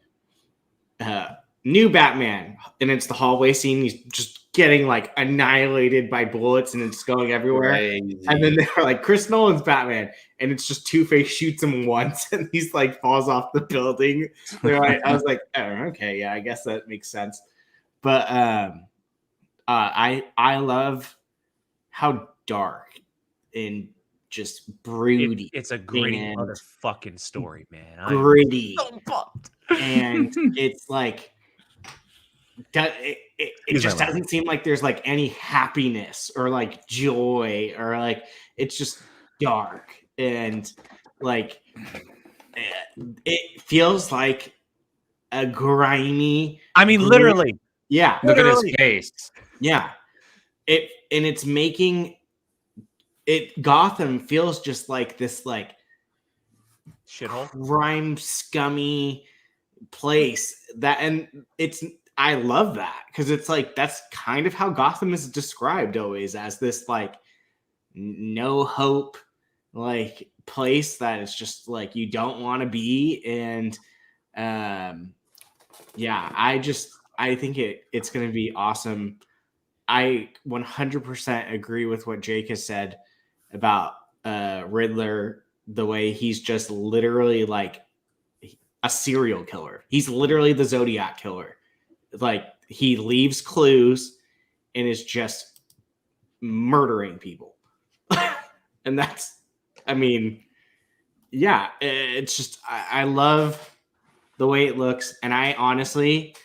D: new Batman, and it's the hallway scene. He's just getting like annihilated by bullets, and it's going everywhere.
B: Crazy.
D: And then they're like Chris Nolan's Batman, and it's just Two-Face shoots him once, and he's like falls off the building. They're like, I was like, oh, okay, yeah, I guess that makes sense. But I love how dark and just broody.
E: It's a gritty
D: and
E: motherfucking story, man.
D: gritty,
E: I'm so pumped.
D: and it's like it just doesn't seem like there's like any happiness or like joy or like it's just dark and like it feels like a grimy.
E: I mean, literally.
D: Yeah.
A: Look at his face.
D: Yeah. It's making it Gotham feels just like this like
E: Shithole.
D: crime scummy place that, and I love that because it's like that's kind of how Gotham is described always, as this like no hope like place that is just like you don't want to be. And yeah, I think it's going to be awesome. I 100% agree with what Jake has said about Riddler, the way he's just literally like a serial killer. He's literally the Zodiac killer. Like he leaves clues and is just murdering people. And that's, I mean, yeah, it's just, I love the way it looks. And I honestly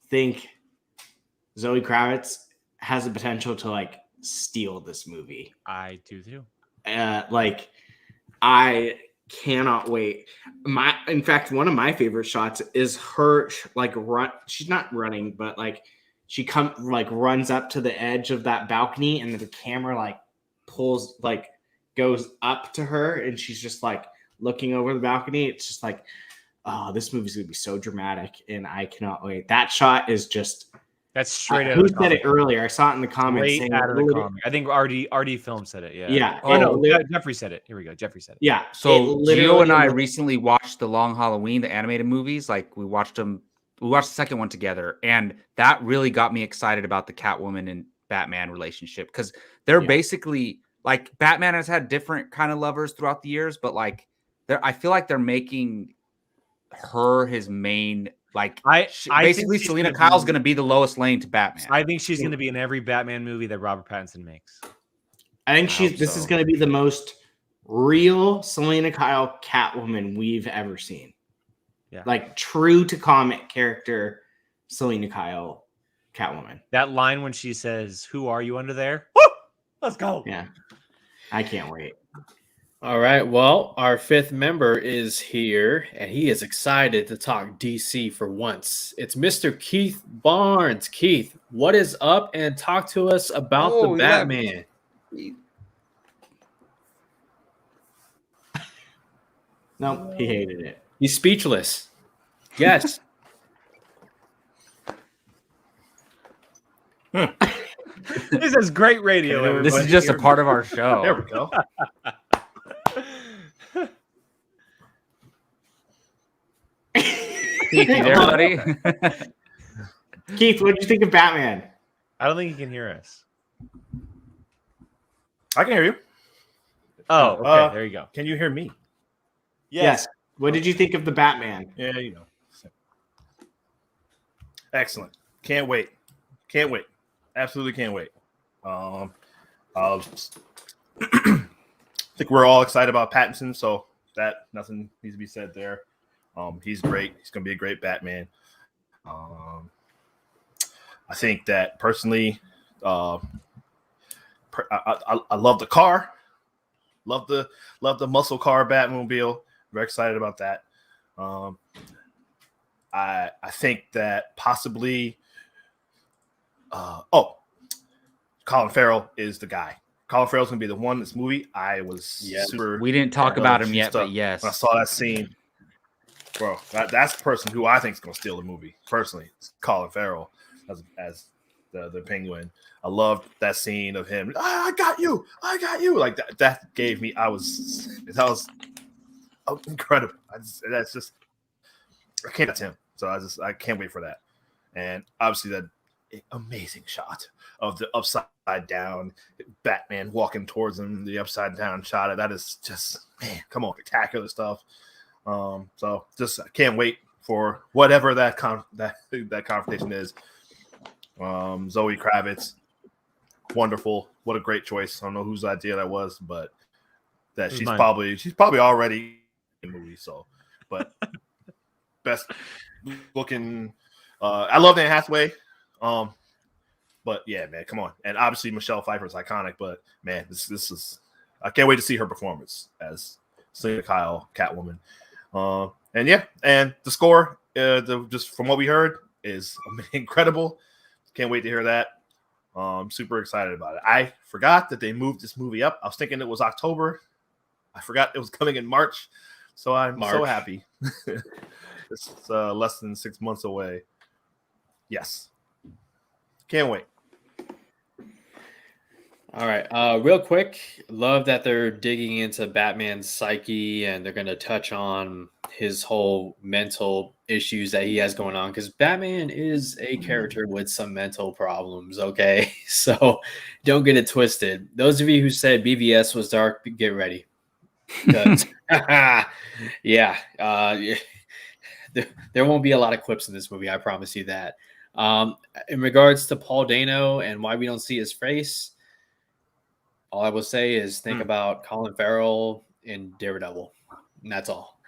D: think Zoe Kravitz has the potential to like steal this movie.
E: I do too.
D: Like I cannot wait. In fact, one of my favorite shots is her like run. She's not running, but like she runs up to the edge of that balcony, and the camera like pulls like goes up to her, and she's just like looking over the balcony. It's just like, oh, this movie's gonna be so dramatic, and I cannot wait. That shot is just.
E: That's straight out.
D: Who said it earlier? I saw it in the comments.
E: Straight out of the comic. I think RD Film said it. Yeah.
D: Yeah.
E: Oh no, Jeffrey said it. Here we go. Jeffrey said it.
D: Yeah.
A: So Gio and I recently watched the Long Halloween, the animated movies. Like we watched them. We watched the second one together, and that really got me excited about the Catwoman and Batman relationship because they're basically like Batman has had different kind of lovers throughout the years, but like I feel like they're making her his main. Like basically, Selena Kyle's going to be the Lois Lane to Batman.
E: I think she's going to be in every Batman movie that Robert Pattinson makes.
D: I think this is going to be the most real Selena Kyle Catwoman we've ever seen.
E: Yeah,
D: like true to comic character Selena Kyle Catwoman.
E: That line when she says, "Who are you under there?" Woo! Let's go.
D: Yeah, I can't wait.
B: All right. Well, our fifth member is here, and he is excited to talk DC for once. It's Mr. Keith Barnes. Keith, what is up? And talk to us about the Batman.
D: Nope, he hated it.
B: He's speechless. Yes.
E: This is great radio.
A: This is just a part of our show.
C: There we go.
A: Keith, you there, buddy?
D: Keith, what did you think of Batman?
E: I don't think he can hear us.
C: I can hear you.
E: Oh, okay. There you go.
C: Can you hear me?
D: Yes. What did you think of the Batman?
C: Yeah, you know. Excellent. Can't wait. Can't wait. Absolutely can't wait. I think we're all excited about Pattinson, so that nothing needs to be said there. He's great. He's going to be a great Batman. I think that personally, I love the car. Love the muscle car Batmobile. Very excited about that. I think that possibly Colin Farrell is the guy. Colin Farrell's gonna be the one in this movie. I was super.
A: We didn't talk about him yet, but yes,
C: when I saw that scene, bro, that's the person who I think is gonna steal the movie. Personally, it's Colin Farrell as the Penguin. I loved that scene of him. I got you. Like that. That gave me. That was incredible. That's just. I can't. That's him. So I can't wait for that. And obviously that amazing shot of the upside down Batman walking towards him, the upside down shot. That is just, man, come on, spectacular stuff. So just I can't wait for whatever that confrontation is. Zoe Kravitz, wonderful. What a great choice. I don't know whose idea that was, but that she's probably already in the movie. So, but best looking. I love Anne Hathaway. But yeah, man, come on. And obviously Michelle Pfeiffer is iconic, but man, this is I can't wait to see her performance as Selena Kyle, Catwoman. And yeah, and the score, just from what we heard, is incredible. Can't wait to hear that. I'm super excited about it. I forgot that they moved this movie up. I was thinking it was October. I forgot it was coming in March. So I'm so happy. It's less than 6 months away. Yes. Can't wait.
B: All right. Real quick, love that they're digging into Batman's psyche and they're going to touch on his whole mental issues that he has going on, because Batman is a character with some mental problems. Okay. So don't get it twisted. Those of you who said BVS was dark, get ready. Yeah. There won't be a lot of clips in this movie. I promise you that. In regards to Paul Dano and why we don't see his face, all I will say is think about Colin Farrell in Daredevil. And that's all.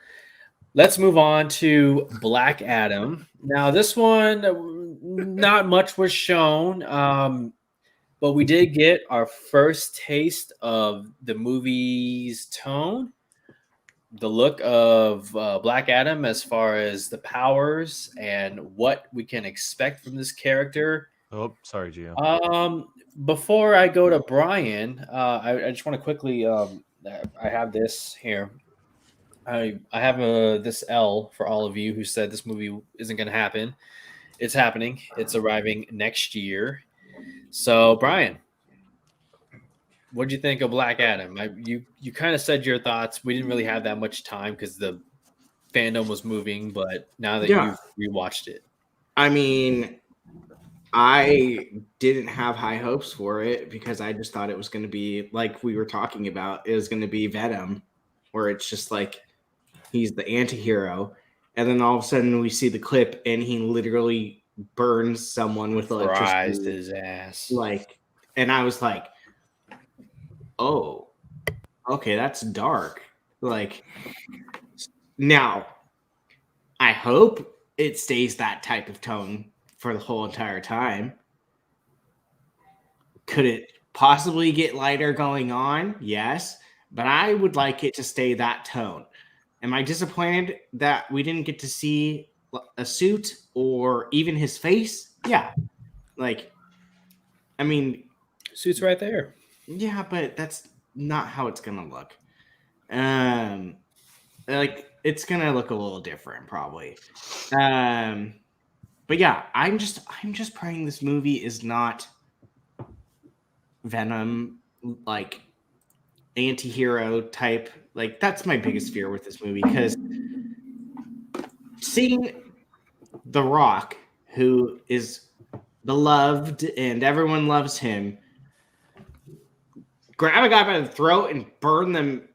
B: Let's move on to Black Adam. Now, this one, not much was shown, but we did get our first taste of the movie's tone, the look of Black Adam as far as the powers and what we can expect from this character.
E: Oh, sorry, Gio.
B: Before I go to Brian, I just want to quickly. I have this here. I have this L for all of you who said this movie isn't going to happen. It's happening. It's arriving next year. So, Brian, what did you think of Black Adam? You kind of said your thoughts. We didn't really have that much time because the fandom was moving, but now that you've rewatched it,
D: I mean, I didn't have high hopes for it because I just thought it was going to be like we were talking about. It was going to be Venom, where it's just like he's the anti-hero, and then all of a sudden we see the clip and he literally burns someone with electricity.
B: Fries his ass.
D: Like, and I was like, oh, okay, that's dark. Like, now I hope it stays that type of tone for the whole entire time. Could it possibly get lighter going on? Yes, but I would like it to stay that tone. Am I disappointed that we didn't get to see a suit or even his face? Yeah. Like, I mean,
B: suit's right there.
D: Yeah, but that's not how it's gonna look. Like it's gonna look a little different, probably. But yeah, I'm just praying this movie is not Venom, like anti-hero type. Like that's my biggest fear with this movie, because seeing The Rock, who is beloved and everyone loves him, grab a guy by the throat and burn them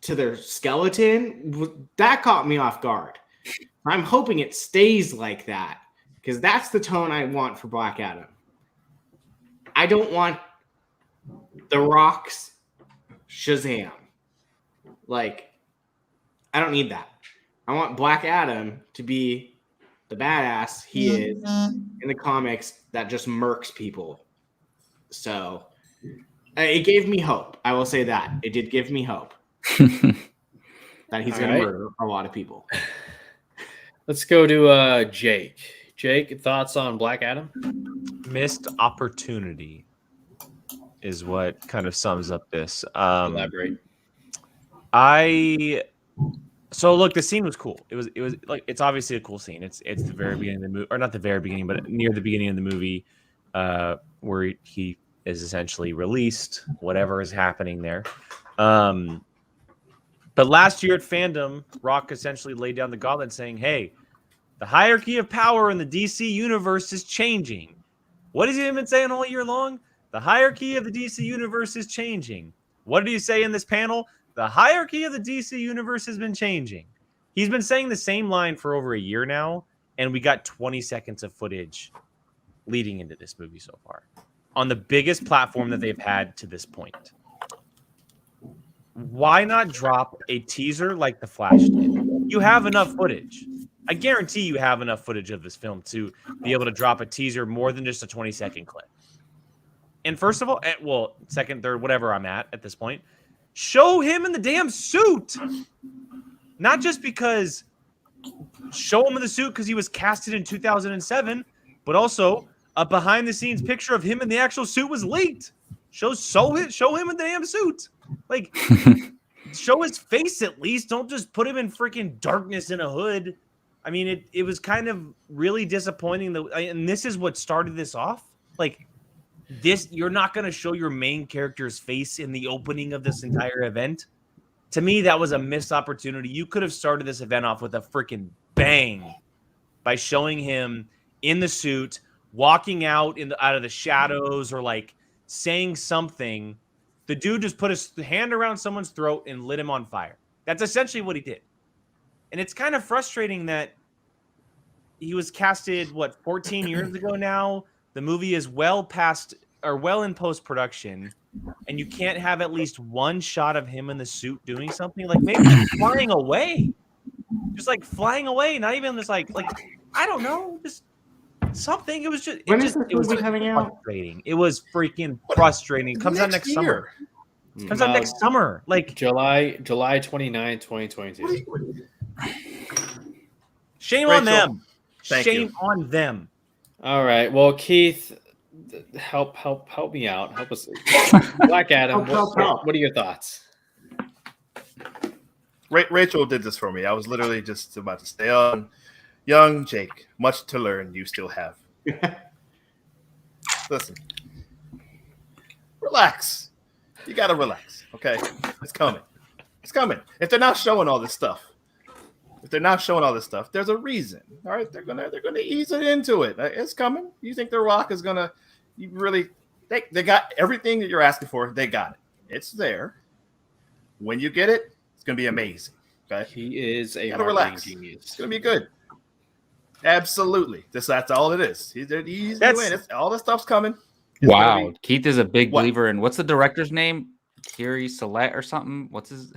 D: to their skeleton, that caught me off guard. I'm hoping it stays like that, because that's the tone I want for Black Adam. I don't want The Rock's Shazam. Like, I don't need that. I want Black Adam to be the badass he is in the comics that just murks people. So it gave me hope. I will say that. It did give me hope that he's going to murder a lot of people.
B: Let's go to Jake. Jake, thoughts on Black Adam?
E: Missed opportunity is what kind of sums up this.
B: Elaborate.
E: So look, the scene was cool. It was like, it's obviously a cool scene. It's the very beginning of the movie, or not the very beginning, but near the beginning of the movie. where he is essentially released, whatever is happening there. But last year at FanDome, Rock essentially laid down the gauntlet saying, hey, the hierarchy of power in the DC universe is changing. What has he been saying all year long? The hierarchy of the DC universe is changing. What did he say in this panel? The hierarchy of the DC universe has been changing. He's been saying the same line for over a year now, and we got 20 seconds of footage leading into this movie so far on the biggest platform that they've had to this point. Why not drop a teaser like The Flash did? You have enough footage. I guarantee you have enough footage of this film to be able to drop a teaser more than just a 20-second clip. And first of all, well, second, third, whatever I'm at this point, show him in the damn suit. Not just because show him in the suit because he was casted in 2007, but also a behind-the-scenes picture of him in the actual suit was leaked. Show him in the damn suit. Like, show his face at least. Don't just put him in freaking darkness in a hood. I mean, it was kind of really disappointing. And this is what started this off. Like, you're not going to show your main character's face in the opening of this entire event. To me, that was a missed opportunity. You could have started this event off with a freaking bang by showing him in the suit, walking out out of the shadows, or like saying something. The dude just put his hand around someone's throat and lit him on fire. That's essentially what he did. And it's kind of frustrating that he was casted, 14 years ago now? The movie is well in post-production, and you can't have at least one shot of him in the suit doing something. Like, maybe flying away. Just like flying away, not even just like I don't know, just something. It was just
D: When is this movie coming out?
E: Frustrating. It was freaking frustrating. It comes out next summer. It comes out next summer. Like
B: July 29, 2022.
E: Shame
C: Rachel,
E: on them.
C: thank
E: Shame
C: you.
E: on them.
B: All right. Well, Keith, help me out. Help us. Black Adam.
D: Help.
B: What are your thoughts?
C: Rachel did this for me. I was literally just about to stay on. Young Jake, much to learn you still have. Listen. Relax. You got to relax, okay? It's coming. It's coming. If they're not showing all this stuff, there's a reason. All right, they're gonna ease it into it. It's coming. You think The Rock is gonna? You really? They got everything that you're asking for. They got it. It's there. When you get it, it's gonna be amazing. Okay.
B: He is a
C: relax.
B: genius.
C: It's gonna be good. Absolutely. That's all it is. He's all this stuff's coming. It's
A: Wow. Keith is a big
C: What?
A: believer in what's the director's name? Thierry Sellet or something? What's his?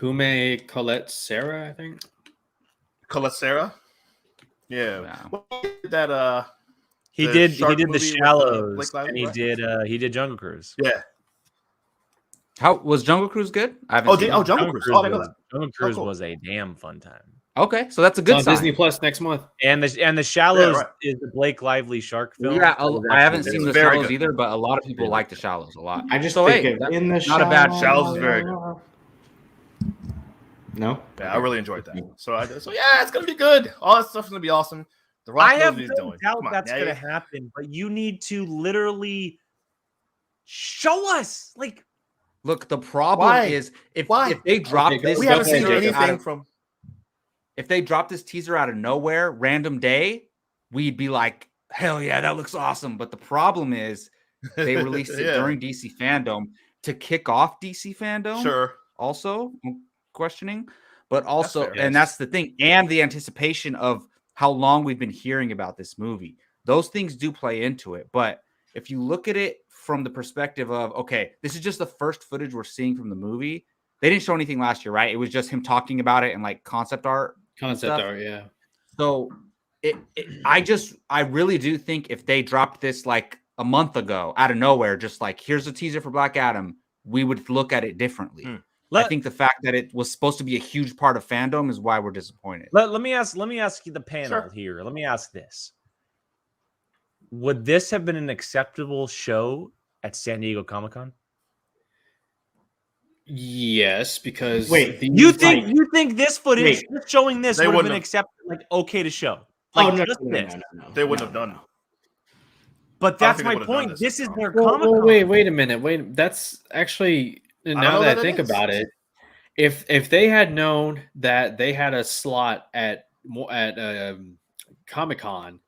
B: Hume Colette Sarah, I think.
C: Colette Sarah. Yeah.
A: Wow.
C: Well, that
E: He
C: The
E: did
C: shark
E: The
C: movie with,
E: Shallows,
C: Blake Lively,
E: and
C: right?
E: he did Jungle Cruise.
C: yeah.
A: How was Jungle Cruise good? I haven't seen it.
C: Jungle Cruise. Oh, I didn't know that.
E: Jungle Cruise
C: cool.
E: was a damn fun time.
A: Okay, so that's a
B: It's
A: good
B: on
A: sign.
B: Disney Plus next month.
E: And the Shallows
C: Yeah, right.
E: is the Blake Lively shark film.
A: Yeah,
E: That was
A: I haven't
E: actually
A: seen
E: really
A: the
C: very
A: Shallows
C: good.
A: either, but a lot of people like the Shallows a lot.
D: I just
A: So,
D: think
A: hey,
D: of
A: that's
D: in the
A: not a bad
C: Shallows is very good.
D: No?
C: Yeah, I really enjoyed that. So yeah, it's gonna be good. All that stuff's gonna be awesome. The Rock
E: I
C: knows
E: have
C: what he's
E: no
C: doing.
E: doubt
C: Come on,
E: that's
C: now
E: going to
C: you-
E: happen, but you need to literally show us. Like,
A: Look, the problem
C: Why?
A: is if
C: Why?
A: they drop
B: Okay,
A: this,
C: We haven't seen
A: teaser out
C: anything
A: of-
C: from.
A: if they drop this teaser out of nowhere, random day, we'd be like, hell yeah, that looks awesome. But the problem is they released it
C: Yeah.
A: during DC FanDome to kick off DC FanDome.
C: Sure.
A: Also, I'm questioning, but also,
C: fair.
A: and that's the thing, and the anticipation of how long we've been hearing about this movie. Those things do play into it. But if you look at it from the perspective of, okay, this is just the first footage we're seeing from the movie. They didn't show anything last year, right? It was just him talking about it and like concept art.
B: Concept
A: stuff.
B: art, yeah.
A: So I really do think if they dropped this like a month ago out of nowhere, just like here's a teaser for Black Adam, we would look at it differently. I think the fact that it was supposed to be a huge part of FanDome is why we're disappointed.
E: let me ask you the panel here. Let me ask this. Would this have been an acceptable show at San Diego Comic-Con?
B: Yes, because
D: Wait,
E: You think this footage, just showing this,
C: They
E: would have
C: wouldn't
E: been
C: have-
E: accepted, like okay to show?
D: Oh,
E: Like
D: no,
E: just
D: no,
E: this.
D: no.
C: They wouldn't have done it.
E: But
C: I don't
E: that's
C: think
E: my
C: they would've done
E: point.
C: this.
E: This is their
B: Well,
E: Comic-Con.
B: wait a minute. That's actually,
C: don't
B: now
C: know
B: that I
C: that it
B: think
C: is.
B: about it, if they had known that they had a slot at Comic-Con,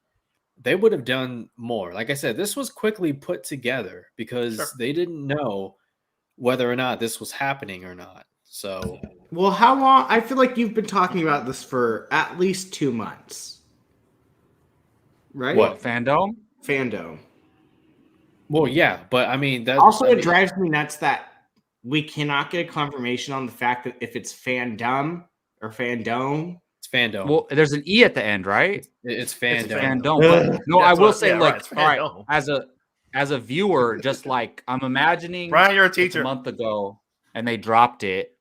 B: they would have done more. Like I said, this was quickly put together because
C: Sure.
B: they didn't know whether or not this was happening or not. So,
D: Well, how long? I feel like you've been talking about this for at least 2 months, right?
B: What?
A: FanDome?
D: FanDome.
B: well, yeah, but I mean that.
D: Also,
B: I
D: it
B: mean,
D: drives me nuts that we cannot get a confirmation on the fact that if it's FanDome or FanDome.
B: it's FanDome.
A: Well, there's an E at the end, right?
B: It's
C: It's
B: FanDome.
A: FanDome. But no, I
C: That's
A: will
C: what-
A: say,
C: yeah,
A: like,
C: right, it's
A: all right,
C: FanDome.
A: as a viewer, just like I'm imagining
C: Brian, you're a
A: it's
C: teacher.
A: a month ago and they dropped it.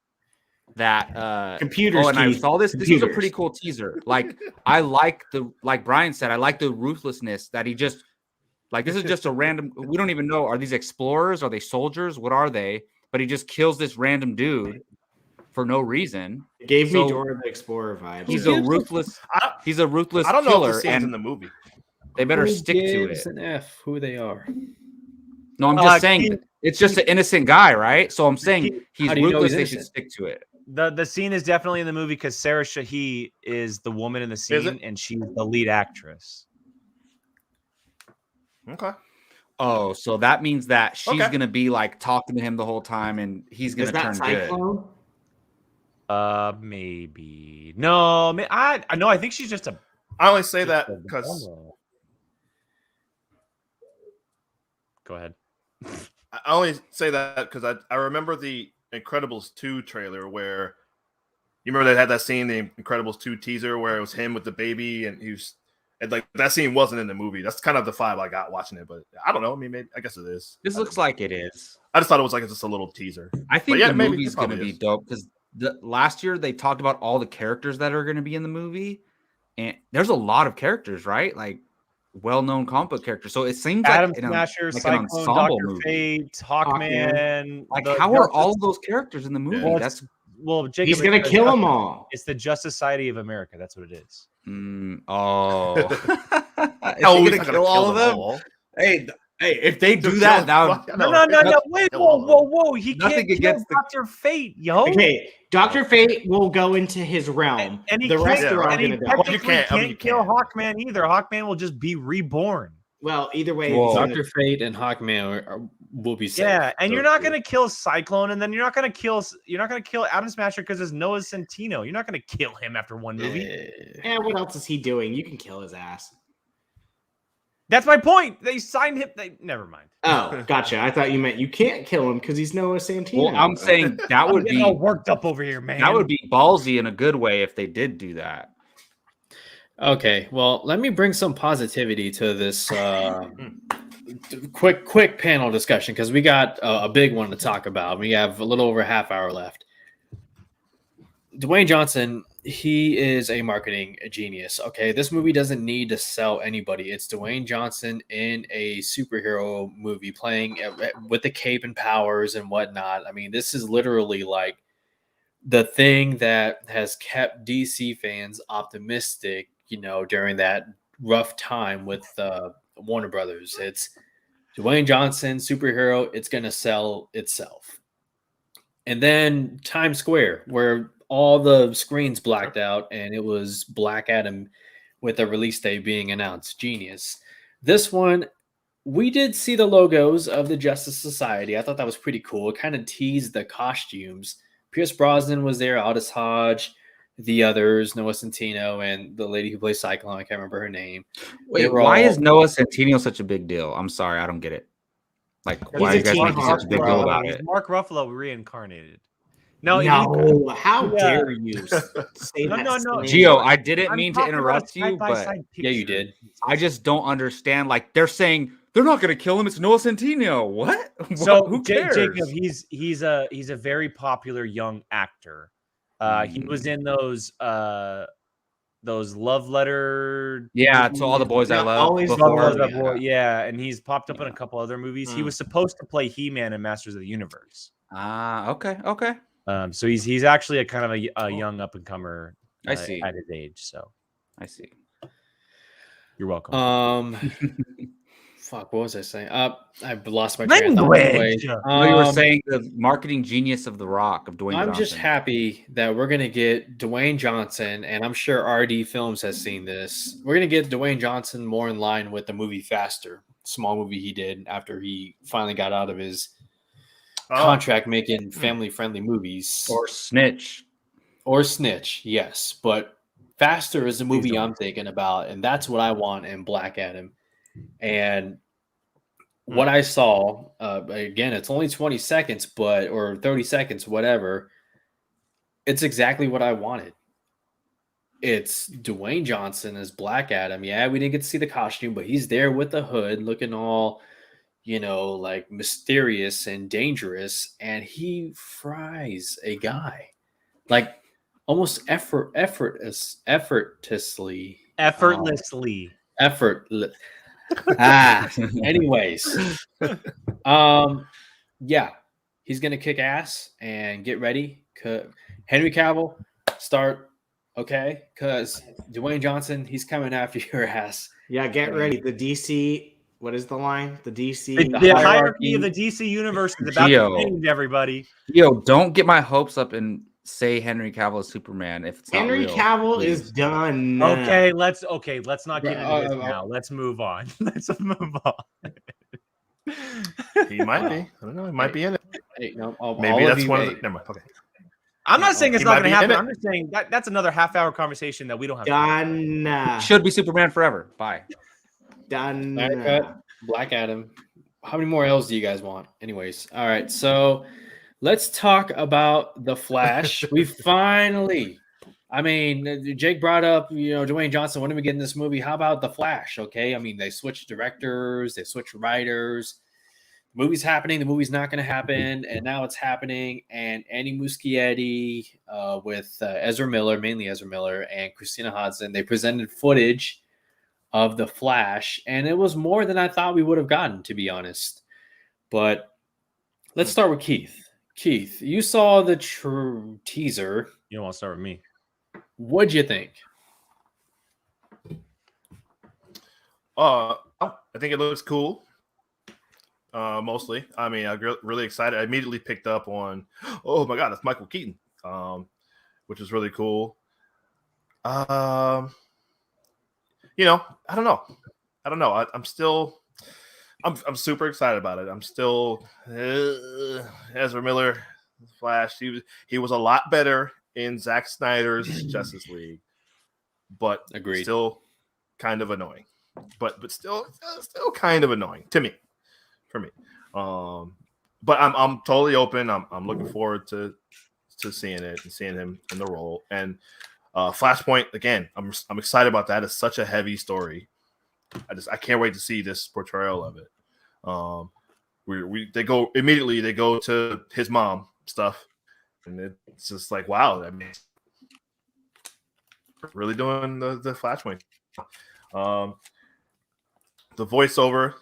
A: That
D: Computers,
A: oh, and I
D: Keith.
A: saw this. This was a
D: Computers.
A: pretty cool teaser. Like I like like Brian said, I like the ruthlessness that he just like this is just a random, we don't even know, are these explorers? Are they soldiers? What are they? But he just kills this random dude for no reason.
D: It gave me
A: So,
D: Dora the Explorer vibes.
A: He's
B: Who
A: a
B: gives a-
A: ruthless
C: I don't know if
A: killer,
C: the scene's
A: and
C: in the movie.
A: they better
B: Who
A: stick to it.
B: gives an F who they are?
A: No, I'm just saying
E: Keith-
A: it's just an innocent guy, right? So I'm saying
E: Keith,
A: he's
B: how do you know
A: ruthless.
B: he's
A: They should
B: innocent?
A: stick to it.
E: The scene is definitely in the movie because Sarah Shahi is the woman in the
C: it?
E: scene, and she's the lead actress.
C: Okay.
A: Oh, so that means that she's
C: Okay.
A: gonna be like talking to him the whole time, and he's
D: Is
A: gonna
D: that
A: turn good.
D: Cyclone?
E: Maybe no. I know. I think she's just a.
C: I only say
E: just
C: that
E: a
C: because
E: drama. Go ahead.
C: I only say that because I remember the Incredibles 2 trailer where you remember they had that scene, the Incredibles 2 teaser where it was him with the baby and he was and like that scene wasn't in the movie. That's kind of the vibe I got watching it, but I don't know. I mean, maybe, I guess it is.
A: This
C: I
A: looks
C: don't know.
A: like it is.
C: I just thought it was like just a little teaser.
A: I think
C: yeah,
A: the
C: maybe
A: movie's
C: it
A: gonna
C: probably
A: be
C: is.
A: dope because last year they talked about all the characters that are gonna be in the movie, and there's a lot of characters, right? Like well-known comic book characters. So it seems
E: Adam
A: like
E: Smasher,
A: like an
E: Cyclone,
A: ensemble
E: Doctor
A: movie.
E: Fate, Hawkman.
A: Like,
E: the
A: how are
E: Justice-
A: all of those characters in the movie?
C: Yeah.
A: That's
E: Well, Jacob,
D: He's gonna
E: it's the
D: kill them
E: Justice-
D: all.
E: It's the Justice Society of America. That's what it is.
A: oh. Is he
C: Hell, he's
A: gonna
C: not
A: kill all of them?
C: all.
A: Hey, if they do
C: Just
A: that,
C: kill
A: that
C: them.
A: would,
E: No. Wait, whoa. He
A: Nothing
E: can't kill
A: against the-
E: Dr. Fate, yo.
D: Okay, Dr. Fate will go into his realm.
E: And he
D: The rest
E: can't,
D: are all
E: and he
D: gonna die.
C: Well,
E: technically
C: you can't- I mean, you
E: kill
C: can.
E: Hawkman either. Hawkman will just be reborn.
D: Well, either way,
A: Whoa.
D: he's gonna-
B: Dr. Fate and Hawkman will be safe.
E: Yeah, and you're not
B: Those
E: gonna kill Cyclone, and then you're not gonna kill Adam Smasher because it's Noah Centineo. You're not gonna kill him after one
B: two.
E: movie.
D: Eh, what else is he doing? You can kill his ass.
E: That's my point. They signed him. Never mind.
D: Oh, gotcha. I thought you meant you can't kill him because he's Noah Santino.
A: well, I'm saying that
E: I'm
A: would
E: getting
A: be
E: all worked up over here, man.
A: that would be ballsy in a good way if they did do that.
B: Okay, well, let me bring some positivity to this quick panel discussion because we got a big one to talk about. We have a little over a half hour left. Dwayne Johnson, he is a marketing genius. Okay, this movie doesn't need to sell anybody. It's Dwayne Johnson in a superhero movie playing with the cape and powers and whatnot. I mean, this is literally like the thing that has kept DC fans optimistic, you know, during that rough time with Warner Brothers. It's Dwayne Johnson, superhero, it's going to sell itself. And then Times Square, where all the screens blacked out and it was Black Adam with a release date being announced. Genius. This one, we did see the logos of the Justice Society. I thought that was pretty cool. It kind of teased the costumes. Pierce Brosnan was there, Aldous Hodge, the others, Noah Centineo, and the lady who plays Cyclone. I can't remember her name.
A: Wait, why is Noah Centineo such a big deal? I'm sorry, I don't get it. Like, why are you
D: a
A: guys
D: teen
A: making such a big deal about it?
E: Mark Ruffalo reincarnated. No,
D: No, how
E: Yeah.
D: dare you say
E: No,
D: that?
E: no.
D: slander.
A: Gio, I didn't
E: I'm
A: mean to
E: talking about a
A: interrupt you, but
E: side-by-side
B: Yeah, you
E: picture.
B: did.
A: I just don't understand. Like, they're saying they're not going to kill him. It's Noah Centineo. What?
E: So
A: who cares?
E: Jacob, he's a very popular young actor. He was in those love letter.
A: Yeah, to all the boys I
D: Yeah,
A: love.
D: always
E: Love
A: Before.
E: Letter,
D: Yeah.
E: yeah, and he's popped up in a couple other movies. He
D: Mm.
E: was supposed to play He-Man in Masters of the Universe.
A: Ah, okay.
E: So he's actually a kind of a young up and comer.
A: I see.
E: At his age. So
A: I see.
E: you're welcome.
B: fuck, what was I saying? I've lost my train of thought.
E: Language.
B: Anyway,
A: No, you were saying the marketing genius of The Rock, of Dwayne
B: I'm
A: Johnson.
B: just happy that we're gonna get Dwayne Johnson, and I'm sure RD Films has seen this. We're gonna get Dwayne Johnson more in line with the movie Faster, small movie he did after he finally got out of his contract making family-friendly movies.
A: Or Snitch.
B: Or Snitch, yes. But Faster is the movie
E: don't.
B: I'm thinking about, and that's what I want in Black Adam. And what I saw, again, it's only 20 seconds, or 30 seconds, whatever. It's exactly what I wanted. It's Dwayne Johnson as Black Adam. Yeah, we didn't get to see the costume, but he's there with the hood looking all, like mysterious and dangerous. And he fries a guy like almost effortlessly. Anyways, yeah, he's gonna kick ass and get ready. Henry Cavill, start because Dwayne Johnson, he's coming after your ass.
D: Yeah, get ready. The DC. What is the line? The DC.
E: The hierarchy of the DC universe is about to change. Everybody,
A: don't get my hopes up and say Henry Cavill is Superman if it's not
D: Henry
A: real,
D: Cavill
A: please.
D: is done.
E: Okay, let's not get into this now. Let's move on. Let's move on.
C: He might be. I don't know. He might be in it.
B: Hey, no,
C: Maybe that's one of the. Never mind. Okay.
E: I'm not saying it's not going to happen.
C: in it.
E: I'm just saying that's another half-hour conversation that we don't have.
D: Done.
A: Should be Superman forever. Bye.
D: Done.
B: Black Adam. How many more L's do you guys want? Anyways, all right. So let's talk about The Flash. We finally, Jake brought up, Dwayne Johnson. When are we getting this movie? How about The Flash? Okay. They switched directors, they switched writers. The movie's happening. The movie's not going to happen. And now it's happening. And Andy Muschietti with Ezra Miller, mainly Ezra Miller, and Christina Hodson, they presented footage of The Flash. And it was more than I thought we would have gotten, to be honest. But let's start with Keith. Keith, you saw the teaser.
E: You don't want to start with me.
B: What'd you think?
C: I think it looks cool. Mostly. I'm really excited. I immediately picked up on, oh my God, that's Michael Keaton, which is really cool. I don't know. I'm super excited about it. I'm still Ezra Miller, Flash. He was a lot better in Zack Snyder's Justice League, but
B: agreed.
C: Still kind of annoying. But still kind of annoying to me. For me, but I'm totally open. I'm looking forward to seeing it and seeing him in the role. And Flashpoint again, I'm excited about that. It's such a heavy story. I can't wait to see this portrayal of it. They go to his mom stuff, and it's just like wow. Really doing the Flashpoint. The voiceover.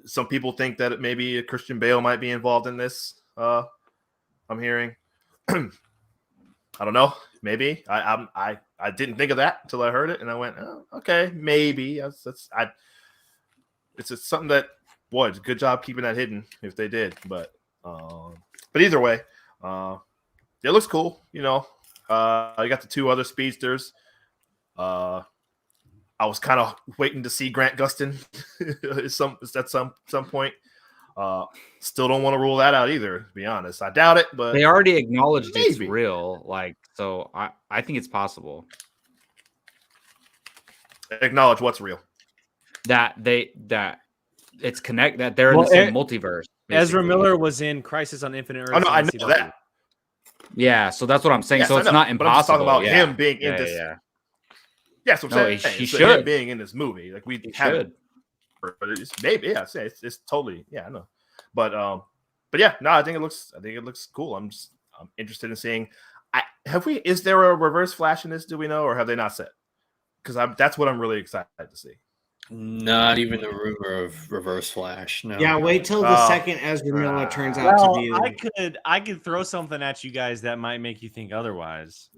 C: Some people think that maybe Christian Bale might be involved in this. I'm hearing. I don't know. Maybe I didn't think of that until I heard it, and I went, oh, okay, maybe. It's just something that boy, it's a good job keeping that hidden if they did. But either way, it looks cool. You got the two other speedsters. I was kind of waiting to see Grant Gustin at some point. Still don't want to rule that out either, to be honest. I doubt it, but
A: they already acknowledged it's
C: maybe.
A: real. So I think it's possible.
C: Acknowledge what's real.
A: That it's that they're in the same multiverse. Basically.
E: Ezra Miller was in Crisis on Infinite Earths.
C: Oh no, I know that.
A: Yeah, so that's what I'm saying.
C: Yes,
A: so it's not impossible.
C: But I'm just talking about him being in this.
A: Yeah.
C: Yeah, so I'm saying
A: he
C: so
A: should
C: him being in this movie. Like we
A: should.
C: But it's maybe it's totally I know. But yeah, no, I think it looks cool. I'm interested in seeing. Is there a reverse Flash in this? Do we know, or have they not said? Because that's what I'm really excited to see.
B: Not even a rumor of reverse Flash. No.
D: Yeah, wait till the second Ezra Miller turns out to be.
E: I could throw something at you guys that might make you think otherwise.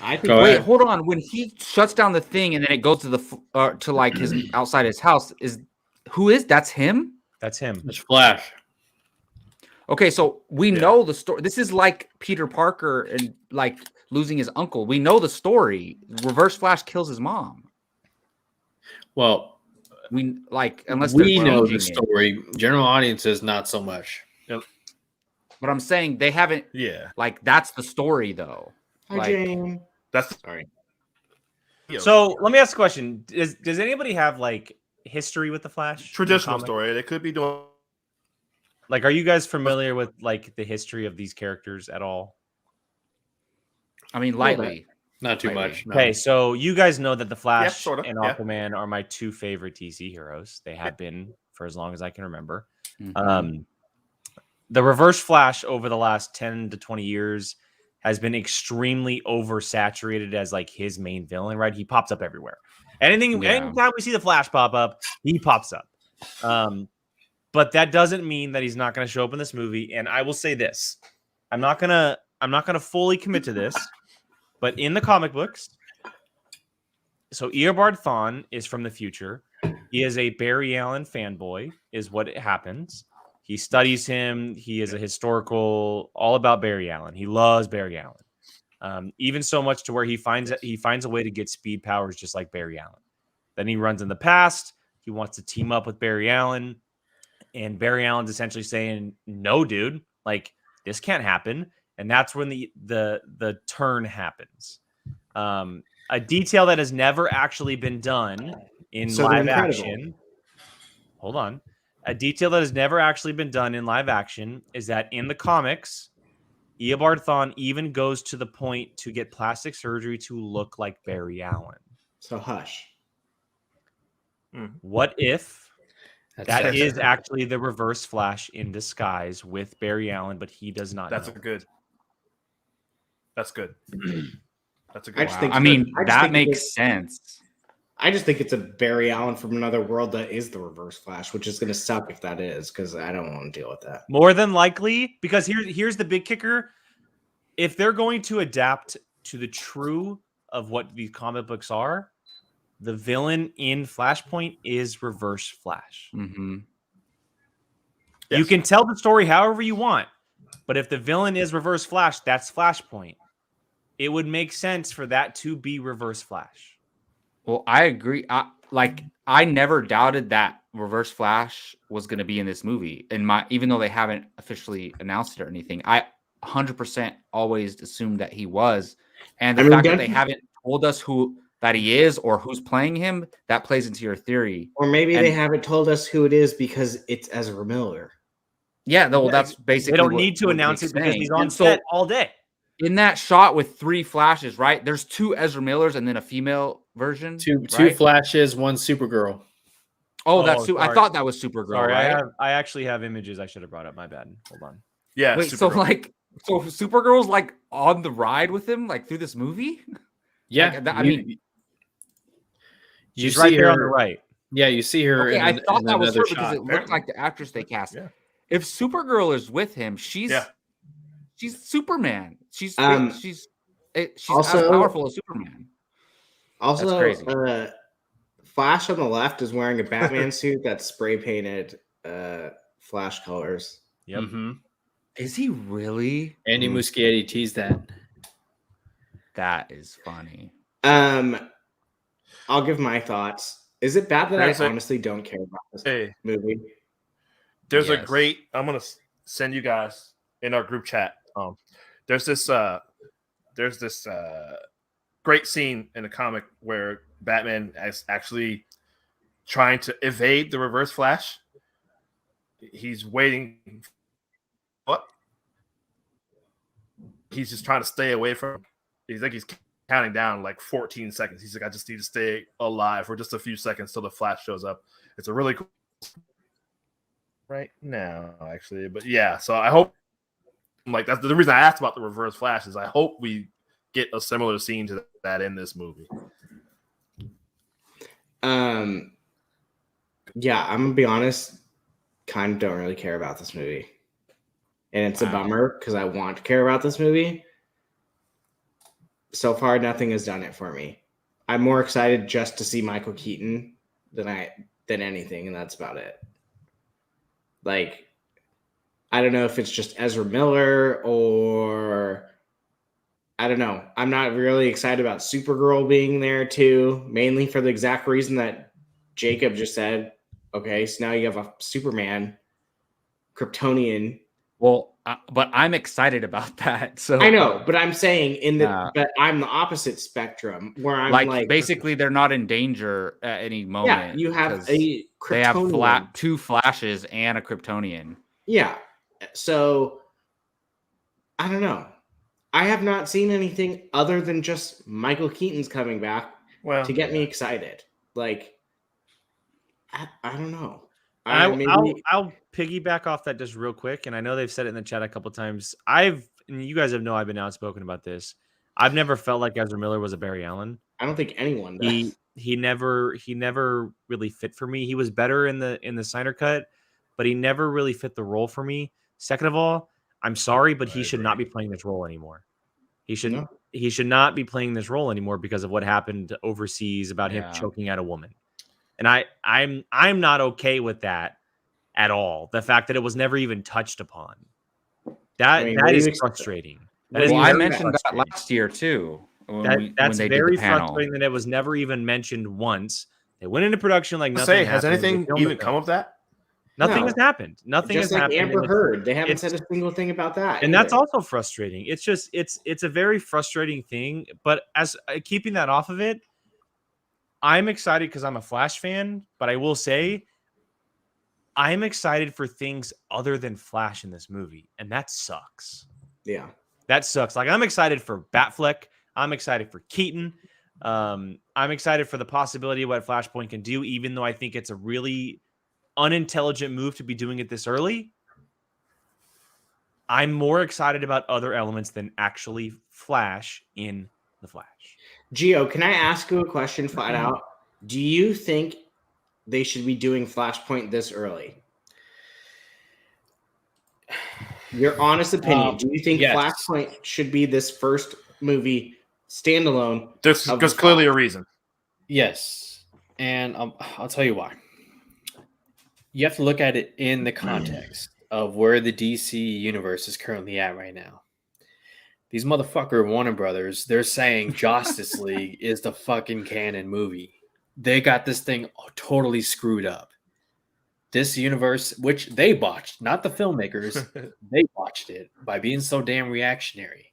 D: I think.
A: Wait, hold on. When he shuts down the thing and then it goes to to his outside his house, is Who is that's him?
E: That's him.
B: It's Flash.
A: Okay, so we
C: Yeah.
A: know the story. This is like Peter Parker and like losing his uncle. We know the story. Reverse Flash kills his mom.
B: Well,
A: We like unless they're
B: we know the
A: changing it.
B: story. General audiences, not so much.
A: But I'm saying they haven't.
C: Yeah,
A: Like that's the story though.
D: Hi,
A: Like-
D: Jane.
C: that's
D: Sorry.
E: So let me ask a question: Does anybody have like history with the Flash?
C: traditional
E: in the comic?
C: story. They could be doing.
E: Like, are you guys familiar with like the history of these characters at all?
A: I mean,
D: little
A: lightly.
B: Not too
A: Maybe.
B: much. No.
E: Okay, so you guys know that the Flash
C: sorta,
E: and
C: yeah.
E: Aquaman are my two favorite DC heroes. They have been for as long as I can remember.
A: Mhm.
E: The Reverse Flash over the last 10 to 20 years has been extremely oversaturated as like his main villain, right? He pops up everywhere. Anytime we see the Flash pop up, he pops up. But that doesn't mean that he's not going to show up in this movie. And I will say this: I'm not gonna fully commit to this, but in the comic books, so Eobard Thawne is from the future. He is a Barry Allen fanboy, is what happens. He studies him. He is a historical, all about Barry Allen. He loves Barry Allen, even so much to where he finds a way to get speed powers just like Barry Allen. Then he runs in the past. He wants to team up with Barry Allen, and Barry Allen's essentially saying, "No, dude, like this can't happen." And that's when the turn happens. A detail that has never actually been done in
D: So they're
E: live
D: incredible.
E: action. Hold on. A detail that has never actually been done in live action is that in the comics, Eobard Thawne even goes to the point to get plastic surgery to look like Barry Allen.
D: So hush.
E: What if
B: That's
E: that
B: sexy.
E: is actually the Reverse Flash in disguise with Barry Allen, but he does not
C: That's
E: know?
C: good. That's good. That's a
D: I
C: good.
D: just think-
A: I mean,
D: I just
A: that
D: think
A: makes sense.
D: I just think it's a Barry Allen from another world that is the Reverse Flash, which is going to suck if that is, because I don't want to deal with that.
E: More than likely, because here's the big kicker. If they're going to adapt to the true of what these comic books are, the villain in Flashpoint is Reverse Flash.
A: Mm-hmm.
E: You
C: Yes.
E: can tell the story however you want, but if the villain is Reverse Flash, that's Flashpoint. It would make sense for that to be Reverse Flash.
A: Well, I agree. I never doubted that Reverse Flash was going to be in this movie. Even though they haven't officially announced it or anything, I 100% always assumed that he was. And the fact that they haven't told us who that he is or who's playing him, that plays into your theory.
D: Or maybe they
A: And-
D: haven't told us who it is because it's Ezra Miller.
A: Yeah, well, that's basically
E: They don't
A: what-
E: need to
A: what
E: announce
A: Nick's
E: it because
A: saying.
E: he's on
A: And so
E: set all day.
A: in that shot with 3 Flashes, right? There's 2 Ezra Millers and then a female version.
B: Two
A: right?
B: Flashes, one Supergirl.
A: Oh,
E: Oh,
A: I
E: sorry.
A: thought that was Supergirl,
E: Sorry,
A: right?
E: I actually have images I should have brought up. My bad. Hold on.
C: Yeah.
A: Wait, so
C: Supergirl.
A: so Supergirl's like on the ride with him, like through this movie?
B: Yeah,
A: Like, I mean,
B: you
E: She's
B: see
E: right there
B: her
E: on the right.
B: Yeah, you see her.
A: okay,
B: in
A: I
B: an-
A: thought
B: in
A: that was her
B: another
A: because
B: shot.
A: it looked like the actress they cast.
C: Yeah.
A: If Supergirl is with him, she's
C: Yeah.
A: Superman. She's
D: Also-
A: as powerful as Superman.
D: Also,
A: crazy.
D: Flash on the left is wearing a Batman suit that's spray painted Flash colors.
E: Yep.
B: Mhm.
A: Is he really?
B: Andy Muschietti teased that.
A: That is funny.
D: I'll give my thoughts. Is it bad that
C: There's
D: I
C: a-
D: honestly don't care about this
C: Hey,
D: movie?
C: there's a
A: Yes.
C: great. I'm gonna send you guys in our group chat. There's this great scene in the comic where Batman is actually trying to evade the Reverse Flash. He's waiting. What? He's just trying to stay away from. He's counting down like 14 seconds. He's like, I just need to stay alive for just a few seconds till the Flash shows up. It's a really cool. Right now, actually, but yeah. So I hope, like, that's the reason I asked about the Reverse Flash is I hope we get a similar scene to that in this movie.
D: Yeah, I'm gonna be honest. Kind of don't really care about this movie, and it's a
A: Wow.
D: bummer because I want to care about this movie. So far, nothing has done it for me. I'm more excited just to see Michael Keaton than I than anything, and that's about it. Like, I don't know if it's just Ezra Miller or I don't know. I'm not really excited about Supergirl being there too, mainly for the exact reason that Jacob just said. Okay, so now you have a Superman, Kryptonian.
A: Well, but I'm excited about that. So
D: I know, but I'm saying but I'm the opposite spectrum where I'm like
A: basically they're not in danger at any moment.
D: Yeah, you have
A: they have
D: Kryptonian.
A: 2 Flashes and a Kryptonian.
D: Yeah, so I don't know. I have not seen anything other than just Michael Keaton's coming back to get me excited. Like, I don't know.
E: I'll piggyback off that just real quick, and I know they've said it in the chat a couple times. And you guys have I've been outspoken about this. I've never felt like Ezra Miller was a Barry Allen.
D: I don't think anyone does.
E: He never really fit for me. He was better in the Snyder cut, but he never really fit the role for me. Second of all, I'm sorry, but he should not be playing this role anymore. He should not be playing this role anymore because of what happened overseas about him choking out a woman. And I'm not okay with that at all. The fact that it was never even touched upon. That is frustrating.
A: I mentioned that last year too.
E: That's very frustrating that it was never even mentioned once. They went into production like nothing.
C: Has anything even come of that?
E: Nothing has happened. Nothing has happened.
D: Amber Heard. They haven't said a single thing about that.
E: And that's also frustrating. It's just it's a very frustrating thing. But as keeping that off of it, I'm excited because I'm a Flash fan, but I will say I'm excited for things other than Flash in this movie, and that sucks.
D: Yeah.
E: That sucks. Like, I'm excited for Batfleck. I'm excited for Keaton. I'm excited for the possibility of what Flashpoint can do, even though I think it's a really unintelligent move to be doing it this early. I'm more excited about other elements than actually Flash in The Flash.
D: Gio, can I ask you a question flat out? Do you think they should be doing Flashpoint this early? Your honest opinion. Do you think Flashpoint should be this first movie standalone?
C: There's clearly a reason.
B: Yes. And I'll tell you why. You have to look at it in the context of where the DC universe is currently at right now. These motherfucker Warner Brothers, they're saying Justice League is the fucking canon movie. They got this thing totally screwed up. This universe, which they botched, not the filmmakers, they botched it by being so damn reactionary.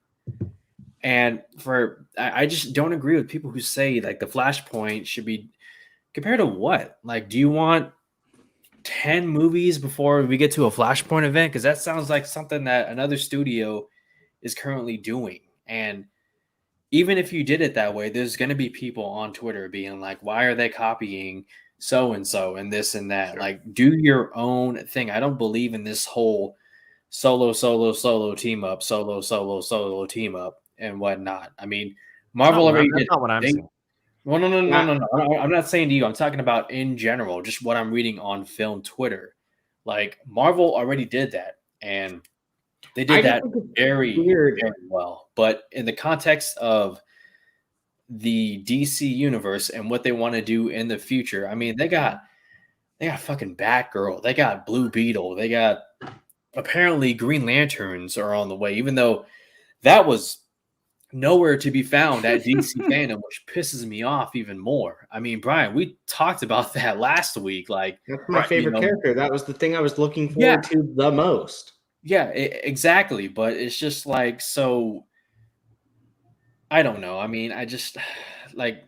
B: And I just don't agree with people who say like the Flashpoint should be compared to what? Like, do you want 10 movies before we get to a Flashpoint event? Because that sounds like something that another studio is currently doing. And even if you did it that way, there's going to be people on Twitter being like, why are they copying so-and-so and this and that? Sure. Like, do your own thing. I don't believe in this whole solo team up, solo team up and whatnot. I mean, Marvel already did.
E: That's not what I'm saying.
B: Well, no. I'm not saying to you. I'm talking about in general, just what I'm reading on film Twitter. Like, Marvel already did that. And they did that very, very well. But in the context of the DC universe and what they want to do in the future, I mean, they got fucking Batgirl. They got Blue Beetle. They got apparently Green Lanterns are on the way, even though that was nowhere to be found at DC fandom, which pisses me off even more. I mean, Brian, we talked about that last week. Like,
D: that's my favorite character. That was the thing I was looking forward to the most.
B: Yeah, exactly. But it's just like, so I don't know. I mean, I just like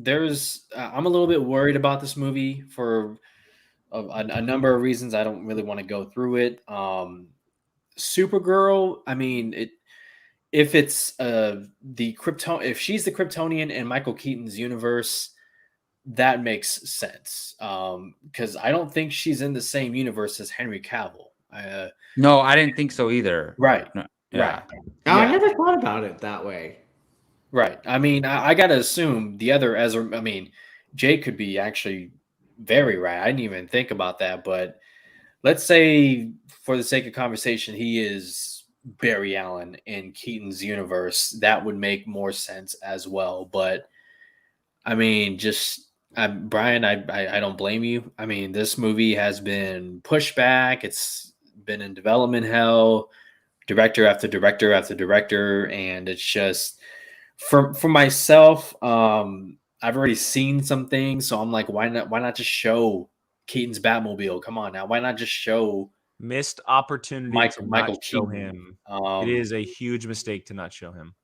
B: I'm a little bit worried about this movie for a number of reasons. I don't really want to go through it. Supergirl, I mean, if it's if she's the Kryptonian in Michael Keaton's universe, that makes sense. Because I don't think she's in the same universe as Henry Cavill.
A: No, I didn't think so either.
B: Right.
A: No,
B: right.
D: I never thought about it that way.
B: Right. I mean, I got to assume the other Ezra. I mean, Jay could be actually very right. I didn't even think about that. But let's say, for the sake of conversation, he is Barry Allen in Keaton's universe. That would make more sense as well. But I mean, just Brian, I don't blame you. I mean, this movie has been pushed back. It's been in development hell, director after director after director, and it's just for myself. I've already seen some things, so I'm like, why not just show Keaton's Batmobile? Come on now, why not just show
E: Missed opportunity to
B: Michael
E: not show
B: Keaton?
E: him. It is a huge mistake to not show him.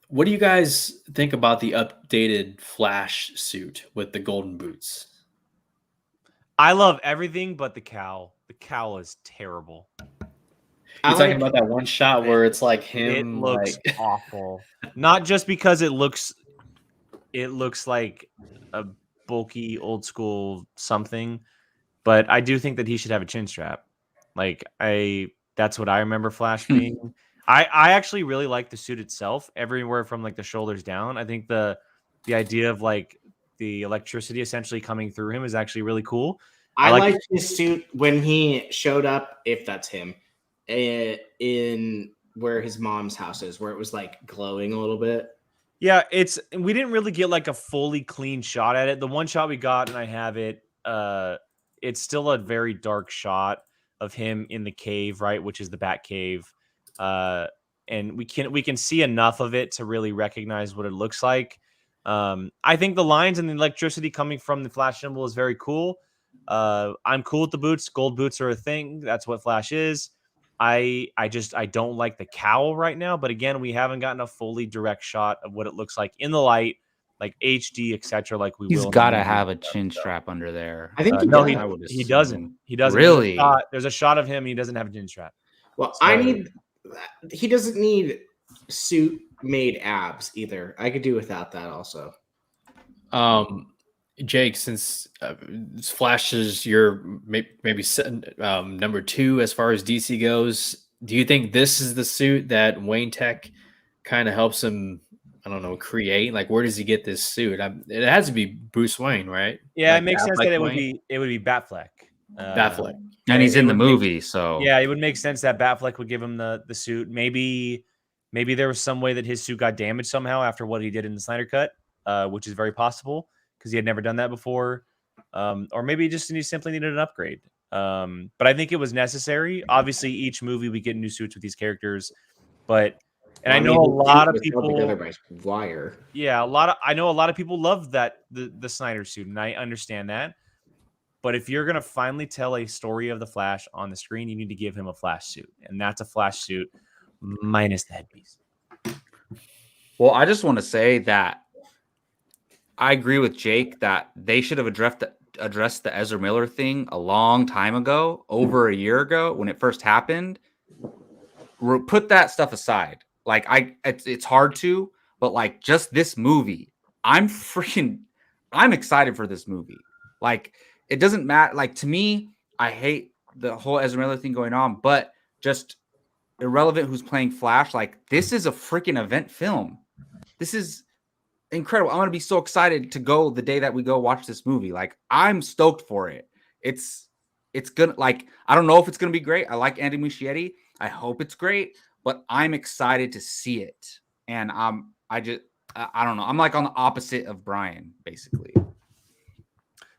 B: What do you guys think about the updated Flash suit with the golden boots?
E: I love everything but the cowl. The cowl is terrible.
B: You're talking about that one shot where it's like him.
E: It looks awful. Not just because it looks like a bulky old school something, but I do think that he should have a chin strap. That's what I remember Flash being. I actually really like the suit itself, everywhere from like the shoulders down. I think the idea of like the electricity essentially coming through him is actually really cool.
D: I liked his suit when he showed up, if that's him, in where his mom's house is, where it was like glowing a little bit.
E: Yeah, we didn't really get like a fully clean shot at it. The one shot we got, and I have it, it's still a very dark shot of him in the cave, right, which is the Bat Cave. And we can see enough of it to really recognize what it looks like. I think the lines and the electricity coming from the Flash symbol is very cool. I'm cool with the boots. Gold boots are a thing. That's what Flash is. I don't like the cowl right now, but again, we haven't gotten a fully direct shot of what it looks like in the light, like HD, etc. Like we will.
A: He's got to have a chin strap under there.
D: I think
E: no, he doesn't. He doesn't.
A: Really?
E: There's a shot of him. He doesn't have a chin strap.
D: Well, he doesn't need suit made abs either. I could do without that also.
B: Jake, since Flash is your maybe number 2 as far as DC goes, do you think this is the suit that Wayne Tech kind of helps him, I don't know, create? Like, where does he get this suit? It has to be Bruce Wayne, right?
E: Yeah,
B: like
E: it makes sense that it would be Batfleck.
B: Batfleck.
A: And he's in the movie, so
E: yeah, it would make sense that Batfleck would give him the suit. Maybe there was some way that his suit got damaged somehow after what he did in the Snyder Cut, which is very possible because he had never done that before. Or maybe he simply needed an upgrade. But I think it was necessary. Obviously, each movie we get new suits with these characters, but I know a lot of people
D: together by wire.
E: Yeah, I know a lot of people love that the Snyder suit, and I understand that. But if you're gonna finally tell a story of the Flash on the screen, you need to give him a Flash suit, and that's a Flash suit minus the headpiece.
A: Well, I just want to say that I agree with Jake that they should have addressed the Ezra Miller thing a long time ago, over a year ago when it first happened. Put that stuff aside. Like it's hard to, but like just this movie, I'm excited for this movie. Like it doesn't matter. Like to me, I hate the whole Ezra Miller thing going on, but just irrelevant who's playing Flash. Like this is a freaking event film. This is incredible. I'm going to be so excited to go the day that we go watch this movie. Like I'm stoked for it. It's gonna, like, I don't know if it's going to be great. I like Andy Muschietti. I hope it's great, but I'm excited to see it. And I don't know. I'm like on the opposite of Brian, basically.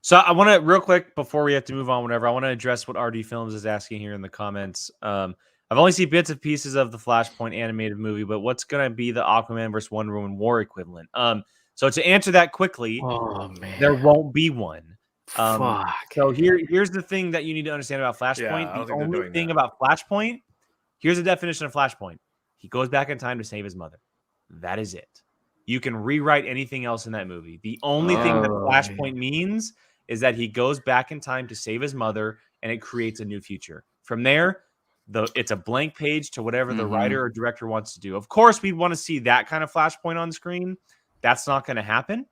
E: So I want to real quick before we have to move on, whatever. I want to address what RD Films is asking here in the comments. I've only seen bits and pieces of the Flashpoint animated movie, but what's going to be the Aquaman versus Wonder Woman war equivalent? So to answer that quickly, there won't be one.
B: Fuck.
E: So here's the thing that you need to understand about Flashpoint. The only thing about Flashpoint, here's the definition of Flashpoint. He goes back in time to save his mother. That is it. You can rewrite anything else in that movie. The only thing that Flashpoint means is that he goes back in time to save his mother, and it creates a new future. From there, it's a blank page to whatever the writer or director wants to do. Of course, we want to see that kind of Flashpoint on screen. That's not going to happen.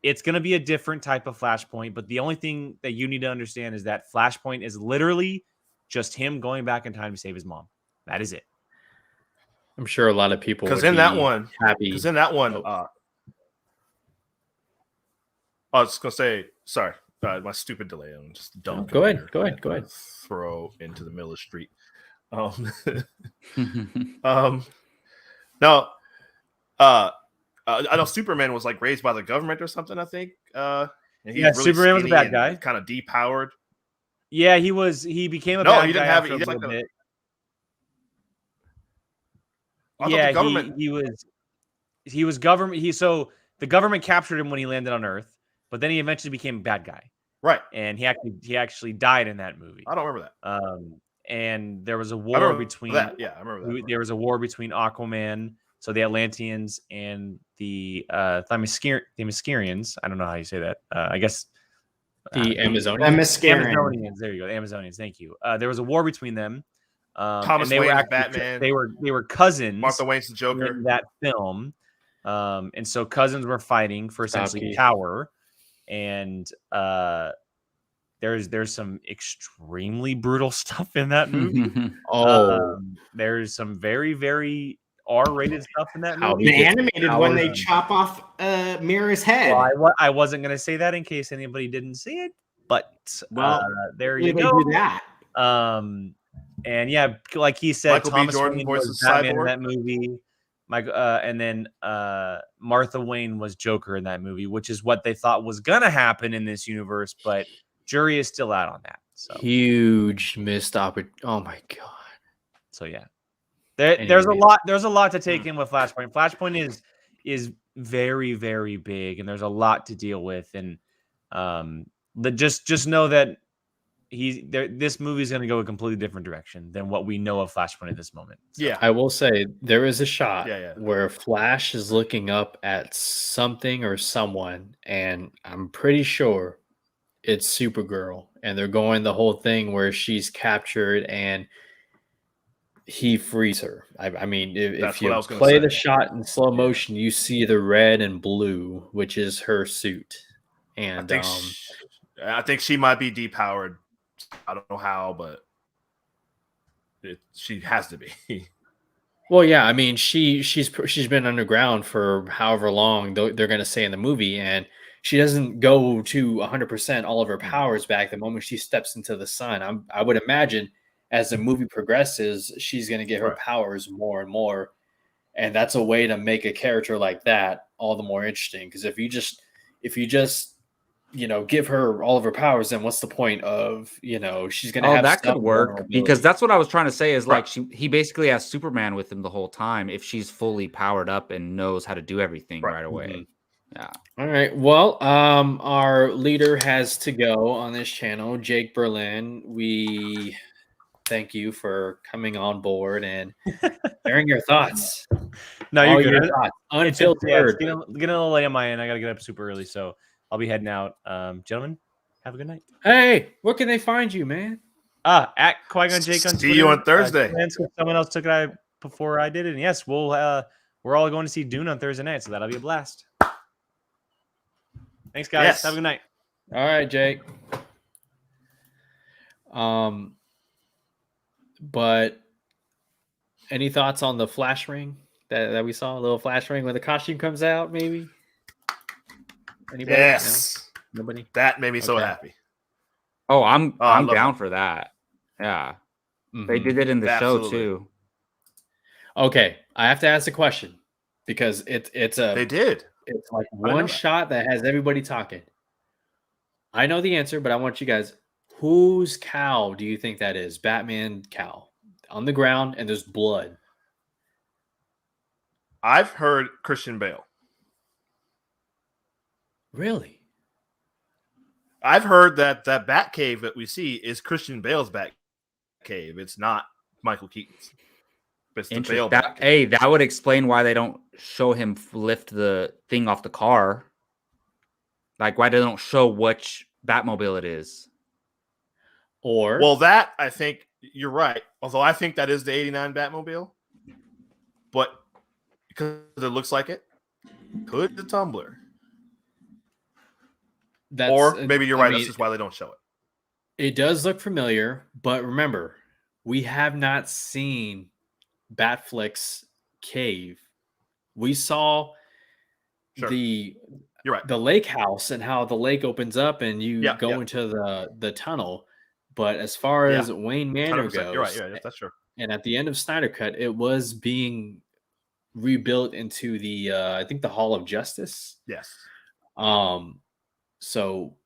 E: It's going to be a different type of Flashpoint, but the only thing that you need to understand is that Flashpoint is literally just him going back in time to save his mom. That is it.
B: I'm sure a lot of people
C: because in that one,
B: happy.
C: Because in that one, I was gonna say, sorry, my stupid delay. I'm just dumb.
B: Go ahead.
C: Throw into the middle of the street. No, I know Superman was like raised by the government or something. I think. And he's
E: Yeah, Superman was a bad guy.
C: kind of depowered.
E: Yeah, he was. He became a
C: No,
E: bad
C: he didn't
E: guy
C: have
E: after
C: it.
E: a
C: He didn't
E: little
C: like
E: bit.
C: I thought
E: Yeah,
C: the government.
E: he was government. So the government captured him when he landed on Earth, but then he eventually became a bad guy,
C: Right.
E: and he actually died in that movie.
C: I don't remember that.
E: And there was a
C: I
E: war
C: remember
E: between
C: that. Yeah, I remember that.
E: there was a war between Aquaman, so the Atlanteans, and the Themyscirians. I don't know how you say that. I guess
B: The Amazonians.
E: Amazonians. There you go. The Amazonians. Thank you. There was a war between them.
C: Thomas
E: and they
C: Wayne
E: were
C: is
E: actually,
C: Batman.
E: They were cousins.
C: Martha Wayne's the Joker
E: in that film. And so cousins were fighting for essentially power. And there's some extremely brutal stuff in that movie. There's some very, very R-rated stuff in that movie.
D: The animated when they chop off Mira's head.
E: Well, I wasn't going to say that in case anybody didn't see it, but there you go.
D: Do that.
E: And yeah, like he said,
C: Michael
E: Thomas
C: B. Jordan
E: Wayne
C: voices
E: was Batman
C: Cyborg
E: in that movie. And then Martha Wayne was Joker in that movie, which is what they thought was gonna happen in this universe, but jury is still out on that. So
B: huge missed opportunity. Oh my god.
E: So yeah, there's a lot to take in with Flashpoint. Flashpoint is very, very big, and there's a lot to deal with, and just know that this movie is going to go a completely different direction than what we know of Flashpoint at this moment.
C: So. Yeah,
B: I will say there is a shot where Flash is looking up at something or someone, and I'm pretty sure it's Supergirl, and they're going the whole thing where she's captured and he frees her. I mean, if you play the shot in slow motion, you see the red and blue, which is her suit. And
C: I think she might be depowered. I don't know how, but she has to be.
B: Well, yeah, I mean, she's been underground for however long they're going to say in the movie, and she doesn't go to 100% all of her powers back the moment she steps into the sun. I would imagine as the movie progresses, she's going to get her powers more and more, and that's a way to make a character like that all the more interesting. Because if you just give her all of her powers, then what's the point of, she's going to have
A: that could work, because that's what I was trying to say is like he basically has Superman with him the whole time if she's fully powered up and knows how to do everything right away.
B: Mm-hmm.
A: Yeah.
B: All right. Well, our leader has to go on this channel, Jake Berlin. We thank you for coming on board and sharing your thoughts.
E: No, you're good.
B: Unfiltered.
E: It's getting a little late on my end. I got to get up super early, so I'll be heading out. Gentlemen, have a good night.
B: Hey, where can they find you, man?
E: At Qui-Gon Jake on Twitter.
C: See you on Thursday.
E: Someone else took it before I did it. And yes, we're all going to see Dune on Thursday night, so that'll be a blast. Thanks, guys.
C: Yes.
E: Have a good night.
B: All right, Jake. But any thoughts on the flash ring that we saw? A little flash ring when the costume comes out, maybe? Anybody?
C: Yes.
B: No? Nobody?
C: That made me so happy.
A: Oh, I'm down for that. Yeah. Mm-hmm. They did it in the show too.
B: Okay, I have to ask a question because it's like one shot that has everybody talking. I know the answer, but I want you guys. Whose cowl do you think that is? Batman cowl on the ground, and there's blood.
C: I've heard Christian Bale.
B: Really?
C: I've heard that Bat Cave that we see is Christian Bale's Bat Cave. It's not Michael Keaton's. It's the Bale Bat Cave.
A: Hey, that would explain why they don't show him lift the thing off the car. Like, why they don't show which Batmobile it is.
B: Well,
C: that, I think you're right. Although I think that is the 89 Batmobile. But because it looks like it, could the Tumbler. Or maybe you're right. That's just why they don't show it.
B: It does look familiar, but remember, we have not seen Batflix Cave. We saw you're right. The lake house and how the lake opens up and you go into the tunnel. But as far as Wayne Manor goes,
C: you're right. Yeah, that's true.
B: And at the end of Snyder Cut, it was being rebuilt into the I think the Hall of Justice.
C: Yes.
B: So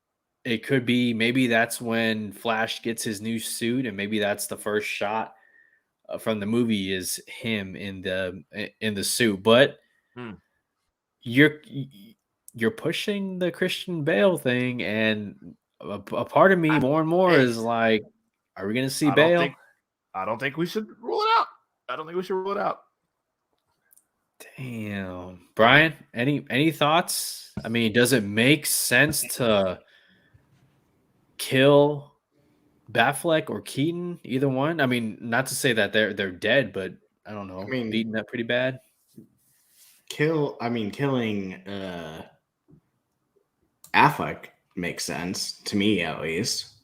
B: it could be maybe that's when Flash gets his new suit, and maybe that's the first shot from the movie is him in the suit. But
C: Hmm.
B: you're pushing the Christian Bale thing, and a part of me more and more is like, are we going to see Bale?
C: I don't think we should rule it out. I don't think we should rule it out.
B: Damn, Brian, any thoughts? I mean, does it make sense to kill Batfleck or Keaton? Either one. I mean, not to say that they're dead, but I don't know,
D: I mean,
B: beaten up pretty bad.
D: Killing Affleck makes sense to me, at least.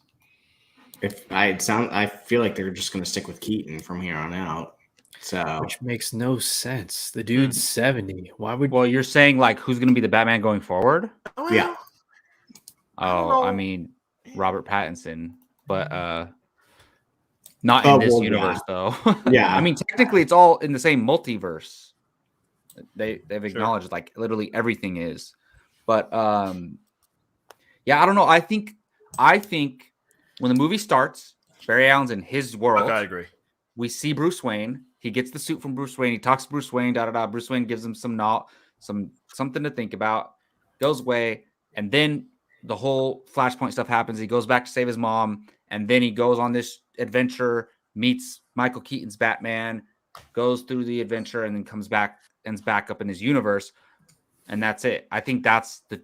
D: I feel like they're just going to stick with Keaton from here on out. So,
B: Which makes no sense. The dude's 70. Why would?
A: Well, you're saying like who's going to be the Batman going forward?
D: yeah.
A: Oh, I mean Robert Pattinson, but not in this universe though.
D: Yeah.
A: I mean technically it's all in the same multiverse. They've acknowledged like literally everything is. But yeah, I don't know. I think when the movie starts, Barry Allen's in his world.
C: I agree.
A: We see Bruce Wayne. He gets the suit from Bruce Wayne. He talks to Bruce Wayne. Bruce Wayne gives him something to think about. Goes away, and then the whole Flashpoint stuff happens. He goes back to save his mom, and then he goes on this adventure, meets Michael Keaton's Batman, goes through the adventure, and then ends back up in his universe, and that's it. I think that's the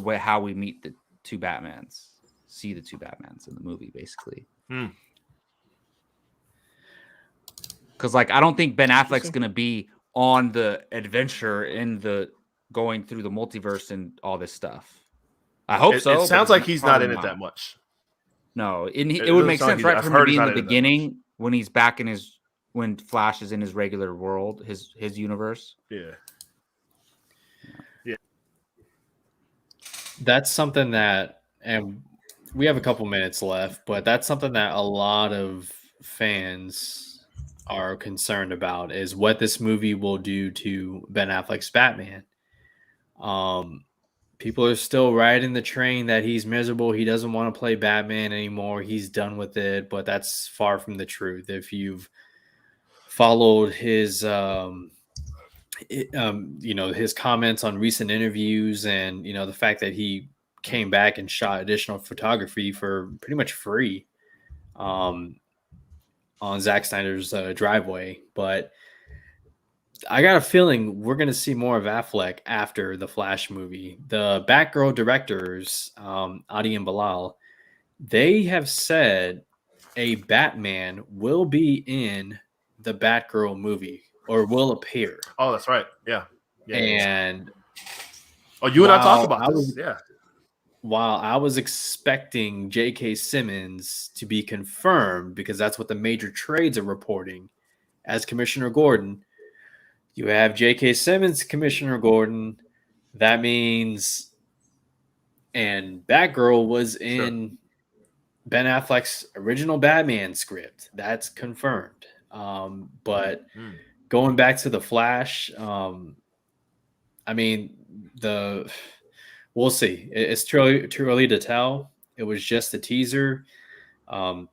A: way how we meet the two Batmans, see the two Batmans in the movie, basically. Because, like, I don't think Ben Affleck's going to be on the adventure in the going through the multiverse and all this stuff. I hope so.
C: It sounds like he's not in it that much.
A: No, it would make sense, right, for him to be in the beginning when he's back in when Flash is in his regular world, his universe.
C: Yeah.
B: That's something that, and we have a couple minutes left, but that's something that a lot of fans are concerned about is what this movie will do to Ben Affleck's Batman. People are still riding the train that he's miserable. He doesn't want to play Batman anymore. He's done with it, but that's far from the truth. If you've followed his, his comments on recent interviews and, the fact that he came back and shot additional photography for pretty much free on Zack Snyder's driveway. But I got a feeling we're going to see more of Affleck after the Flash movie. The Batgirl directors, Adi and Bilal, they have said a Batman will be in the Batgirl movie or will appear.
C: Oh, that's right. Yeah.
B: And
C: you and I talked about this. Yeah.
B: While I was expecting J.K. Simmons to be confirmed because that's what the major trades are reporting as Commissioner Gordon, you have J.K. Simmons, Commissioner Gordon. That means, and Batgirl was in Ben Affleck's original Batman script. That's confirmed. But going back to the Flash, we'll see. It's too early to tell. It was just a teaser. I'm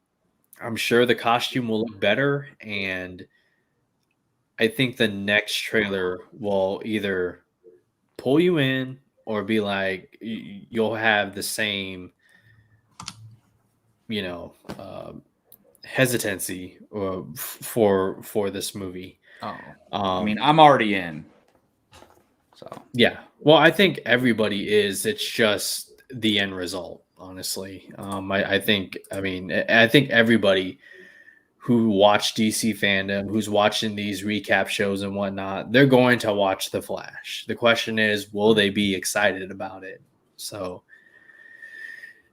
B: sure the costume will look better, and I think the next trailer will either pull you in or be like you'll have the same, hesitancy for this movie.
A: I mean, I'm already in. So
B: yeah, well, I think everybody is. It's just the end result, honestly. I think everybody who watched DC fandom, who's watching these recap shows and whatnot, they're going to watch The Flash. The question is, will they be excited about it? So,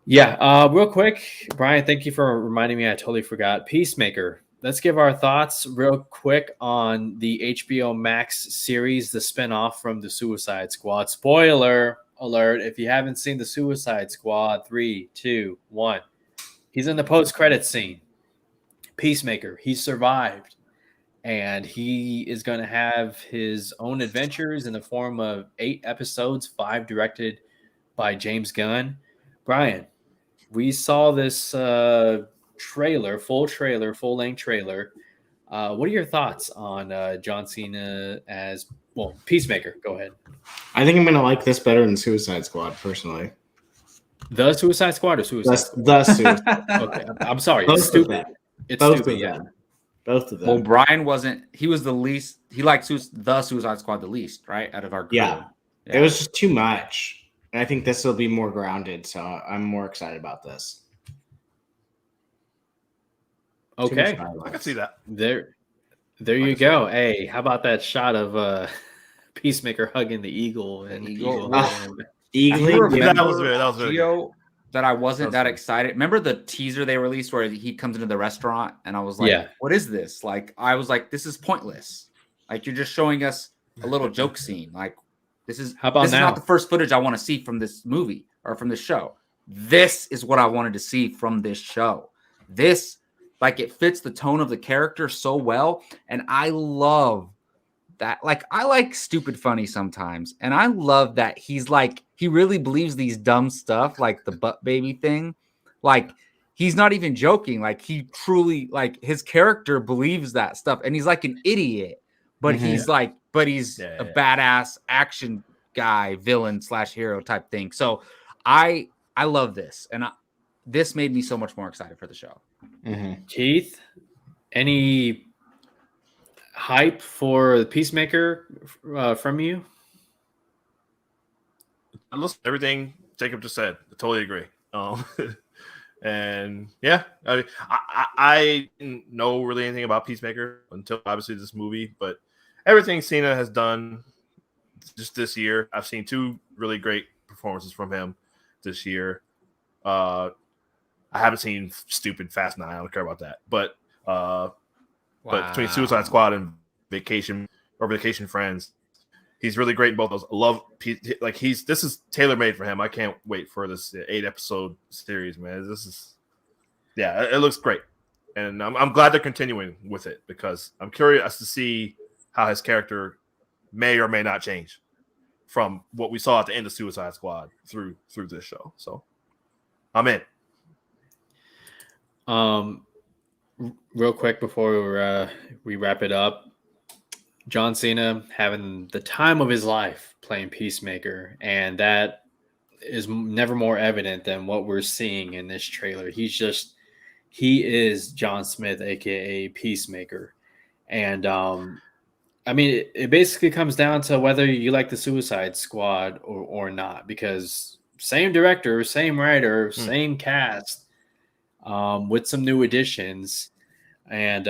B: yeah, real quick, Brian, thank you for reminding me. I totally forgot. Peacemaker. Let's give our thoughts real quick on the HBO Max series, the spinoff from the Suicide Squad. Spoiler alert, if you haven't seen the Suicide Squad, 3, 2, 1. He's in the post-credits scene. Peacemaker, he survived, and he is going to have his own adventures in the form of 8 episodes, 5 directed by James Gunn. Brian, we saw this trailer, full-length trailer. What are your thoughts on John Cena as, well, Peacemaker? Go ahead.
D: I think I'm gonna like this better than Suicide Squad, personally.
B: The Suicide Squad or Suicide Squad?
D: The Suicide.
B: Okay, I'm sorry.
D: Both
B: It's
D: of
B: stupid.
D: them.
B: It's
D: Both
B: stupid,
D: of
B: yeah.
D: them. Both of them.
A: Well, Brian wasn't. He was the least. He liked the Suicide Squad the least, right? Out of our crew.
D: Yeah. It was just too much. And I think this will be more grounded, so I'm more excited about this.
B: Okay,
C: I can see that.
B: there you go. Hey, how about that shot of Peacemaker hugging the eagle and
A: Eagle.
D: Eagle.
C: That was very
A: Gio, that I wasn't
C: That was
A: that
C: good.
A: excited. Remember the teaser they released where he comes into the restaurant and I was like,
B: Yeah.
A: what is this? Like, I was like, this is pointless. Like, you're just showing us a little joke scene. Like, this is
B: How about
A: this
B: now?
A: is not the first footage I want to see from this movie or from this show. This is what I wanted to see from this show. This, like, it fits the tone of the character so well. And I love that. Like, I like stupid funny sometimes. And I love that he's like, he really believes these dumb stuff, like the butt baby thing. Like, he's not even joking. Like, he truly, like, his character believes that stuff. And he's like an idiot, but he's like, he's a badass action guy, villain / hero type thing. So I love this. And this made me so much more excited for the show.
B: Keith, any hype for the Peacemaker from you?
C: I listened to everything Jacob just said. I totally agree. And yeah, I mean, I didn't know really anything about Peacemaker until obviously this movie, but everything Cena has done just this year, I've seen 2 really great performances from him this year. I haven't seen stupid Fast 9. I don't care about that, but between Suicide Squad and Vacation Friends, he's really great in both those. I love, like, this is tailor made for him. I can't wait for this 8 episode series, man. This is, yeah, it looks great, and I'm glad they're continuing with it because I'm curious to see how his character may or may not change from what we saw at the end of Suicide Squad through this show. So I'm in.
B: Real quick before we wrap it up, John Cena having the time of his life playing Peacemaker, and that is never more evident than what we're seeing in this trailer. He is John Smith, aka Peacemaker, and I mean, it basically comes down to whether you like the Suicide Squad or not, because same director, same writer, same cast, with some new additions, and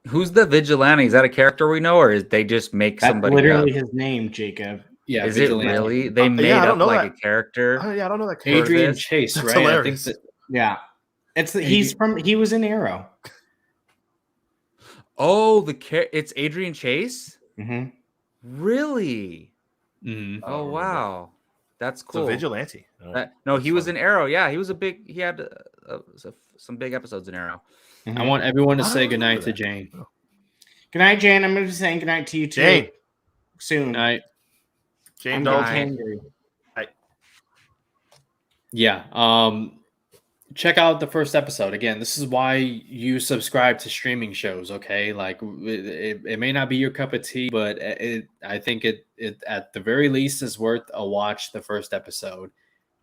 A: who's the vigilante? Is that a character we know, or is they just make
D: That's
A: somebody
D: literally
A: up?
D: his name, Jacob.
B: yeah,
A: Is
B: Vigilante.
A: it really? They made
C: I don't
A: up
C: know
A: like
C: that.
A: a character.
C: I don't know that character.
B: Adrian
A: this.
B: Chase,
C: That's
B: right? I think
C: hilarious.
B: that
D: Yeah. He was in Arrow.
A: Oh, it's Adrian Chase?
D: Mm-hmm.
A: Really?
B: mhm.
A: Oh, wow. That's
C: It's a
A: cool.
C: vigilante.
A: No,
C: That's
A: he was in
C: funny.
A: Arrow. Yeah, he had some big episodes in Arrow.
B: I want everyone to
C: I
B: say
C: don't
B: goodnight
C: remember
B: to Jane.
D: Good night, Jane. I'm going to be saying good night to you too.
C: Jane.
D: Soon.
B: Good night.
C: Jane
D: I'm
C: Dalton.
D: getting hangry.
B: Yeah. Check out the first episode. Again, this is why you subscribe to streaming shows, okay? Like, it may not be your cup of tea, but I think it at the very least is worth a watch. The first episode,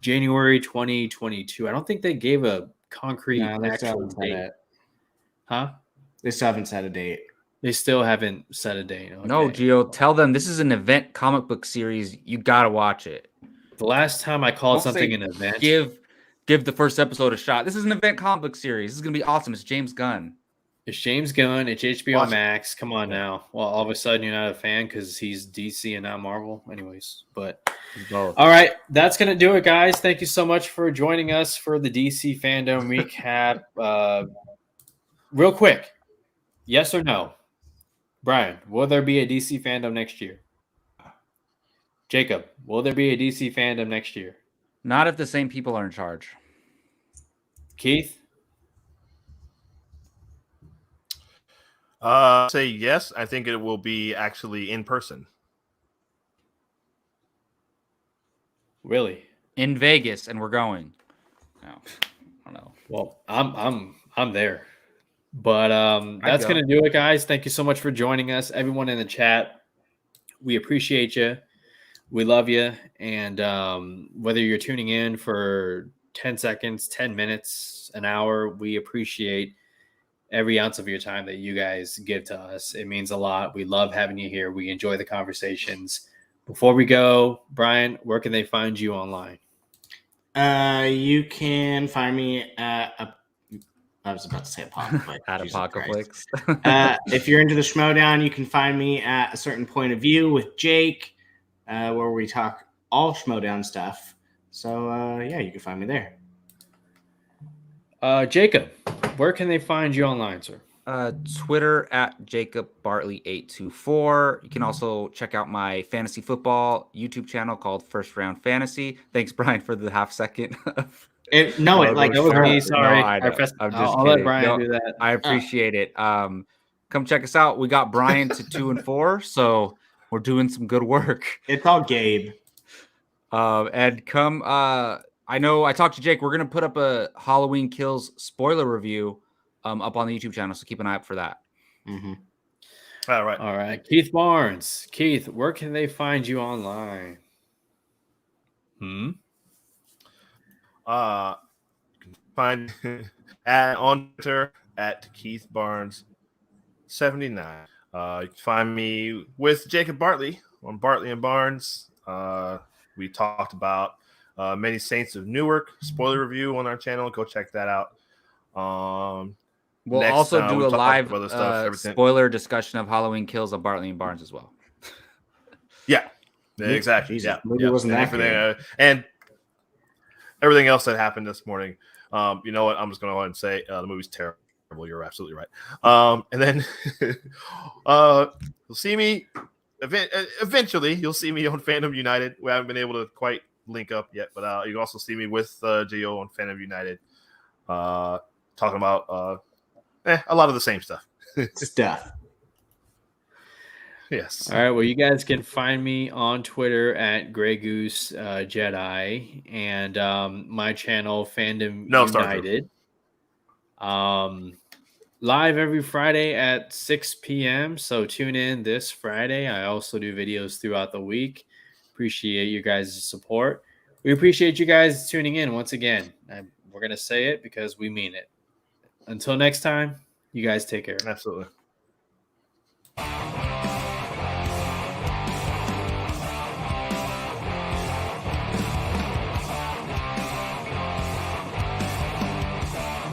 B: January 2022. I don't think they gave a concrete
D: No, they still
B: actual
D: haven't said
B: date.
D: it.
B: Huh?
D: They still haven't set a date.
B: They still haven't set a date. Okay.
A: No, Gio, tell them this is an event comic book series. You got to watch it.
B: The last time I called
A: Don't
B: something
A: say
B: an event,
A: Give the first episode a shot. This is an event comic book series. This is going to be awesome. It's James Gunn.
B: it's James Gunn. It's HBO
C: Watch it.
B: Max. Come on now. Well, all of a sudden you're not a fan because he's DC and not Marvel. Anyways, but
A: Both.
B: all right, that's gonna do it, guys. Thank you so much for joining us for the DC fandom recap. Real quick, yes or no, Brian? Will there be a DC fandom next year? Jacob, will there be a DC fandom next year?
A: Not if the same people are in charge.
B: Keith,
C: Say yes. I think it will be actually in person.
B: Really?
A: In Vegas, and we're going. No, I don't know.
B: Well, I'm there. But that's
A: go.
B: gonna do it, guys. Thank you so much for joining us, everyone in the chat. We appreciate you. We love you. And whether you're tuning in for 10 seconds, 10 minutes, an hour, we appreciate every ounce of your time that you guys give to us. It means a lot. We love having you here. We enjoy the conversations. Before we go, Brian, where can they find you online?
D: You can find me at I was about to say Apocaflix.
A: At
D: Jesus Christ.
A: Apocaflix.
D: If you're into the Schmodown, you can find me at A Certain Point of View with Jake, where we talk all Schmodown stuff. So, yeah, you can find me there.
B: Jacob, where can they find you online, sir?
A: Twitter at Jacob Bartley 824. You can also check out my fantasy football YouTube channel called First Round Fantasy. Thanks, Brian, for the half second.
B: That was me. Sorry.
A: No, I know. I'm just
B: I'll
A: kidding.
B: let Brian do that.
A: I appreciate it. Come check us out. We got Brian to 2-4, so we're doing some good work.
D: It's all Gabe.
A: And come. I know I talked to Jake. We're gonna put up a Halloween Kills spoiler review up on the YouTube channel, so keep an eye out for that.
D: Mm-hmm.
C: All
B: right. Keith Barnes. Keith, where can they find you online?
C: You can find on Twitter at Keith Barnes 79. You can find me with Jacob Bartley on Bartley and Barnes. We talked about Many Saints of Newark spoiler review on our channel. Go check that out.
A: We'll
C: Next,
A: also do
C: we
A: a
C: talk
A: live
C: about other stuff, everything.
A: spoiler discussion of Halloween Kills on Bartley and Barnes as well.
C: Yeah, exactly.
D: Jesus,
C: Yeah,
D: movie wasn't
C: and
D: that
C: everything, and everything else that happened this morning. You know what? I'm just going to go ahead and say the movie's terrible. You're absolutely right. And then you'll see me eventually. You'll see me on FanDome United. We haven't been able to quite link up yet, but you can also see me with Gio on FanDome United, talking about a lot of the same stuff. Yes.
B: All right. Well, you guys can find me on Twitter at Grey Goose Jedi and my channel FanDome United. Live every Friday at 6 p.m. So tune in this Friday. I also do videos throughout the week. Appreciate you guys' support. We appreciate you guys tuning in once again. We're going to say it because we mean it. Until next time, you guys take care.
C: Absolutely.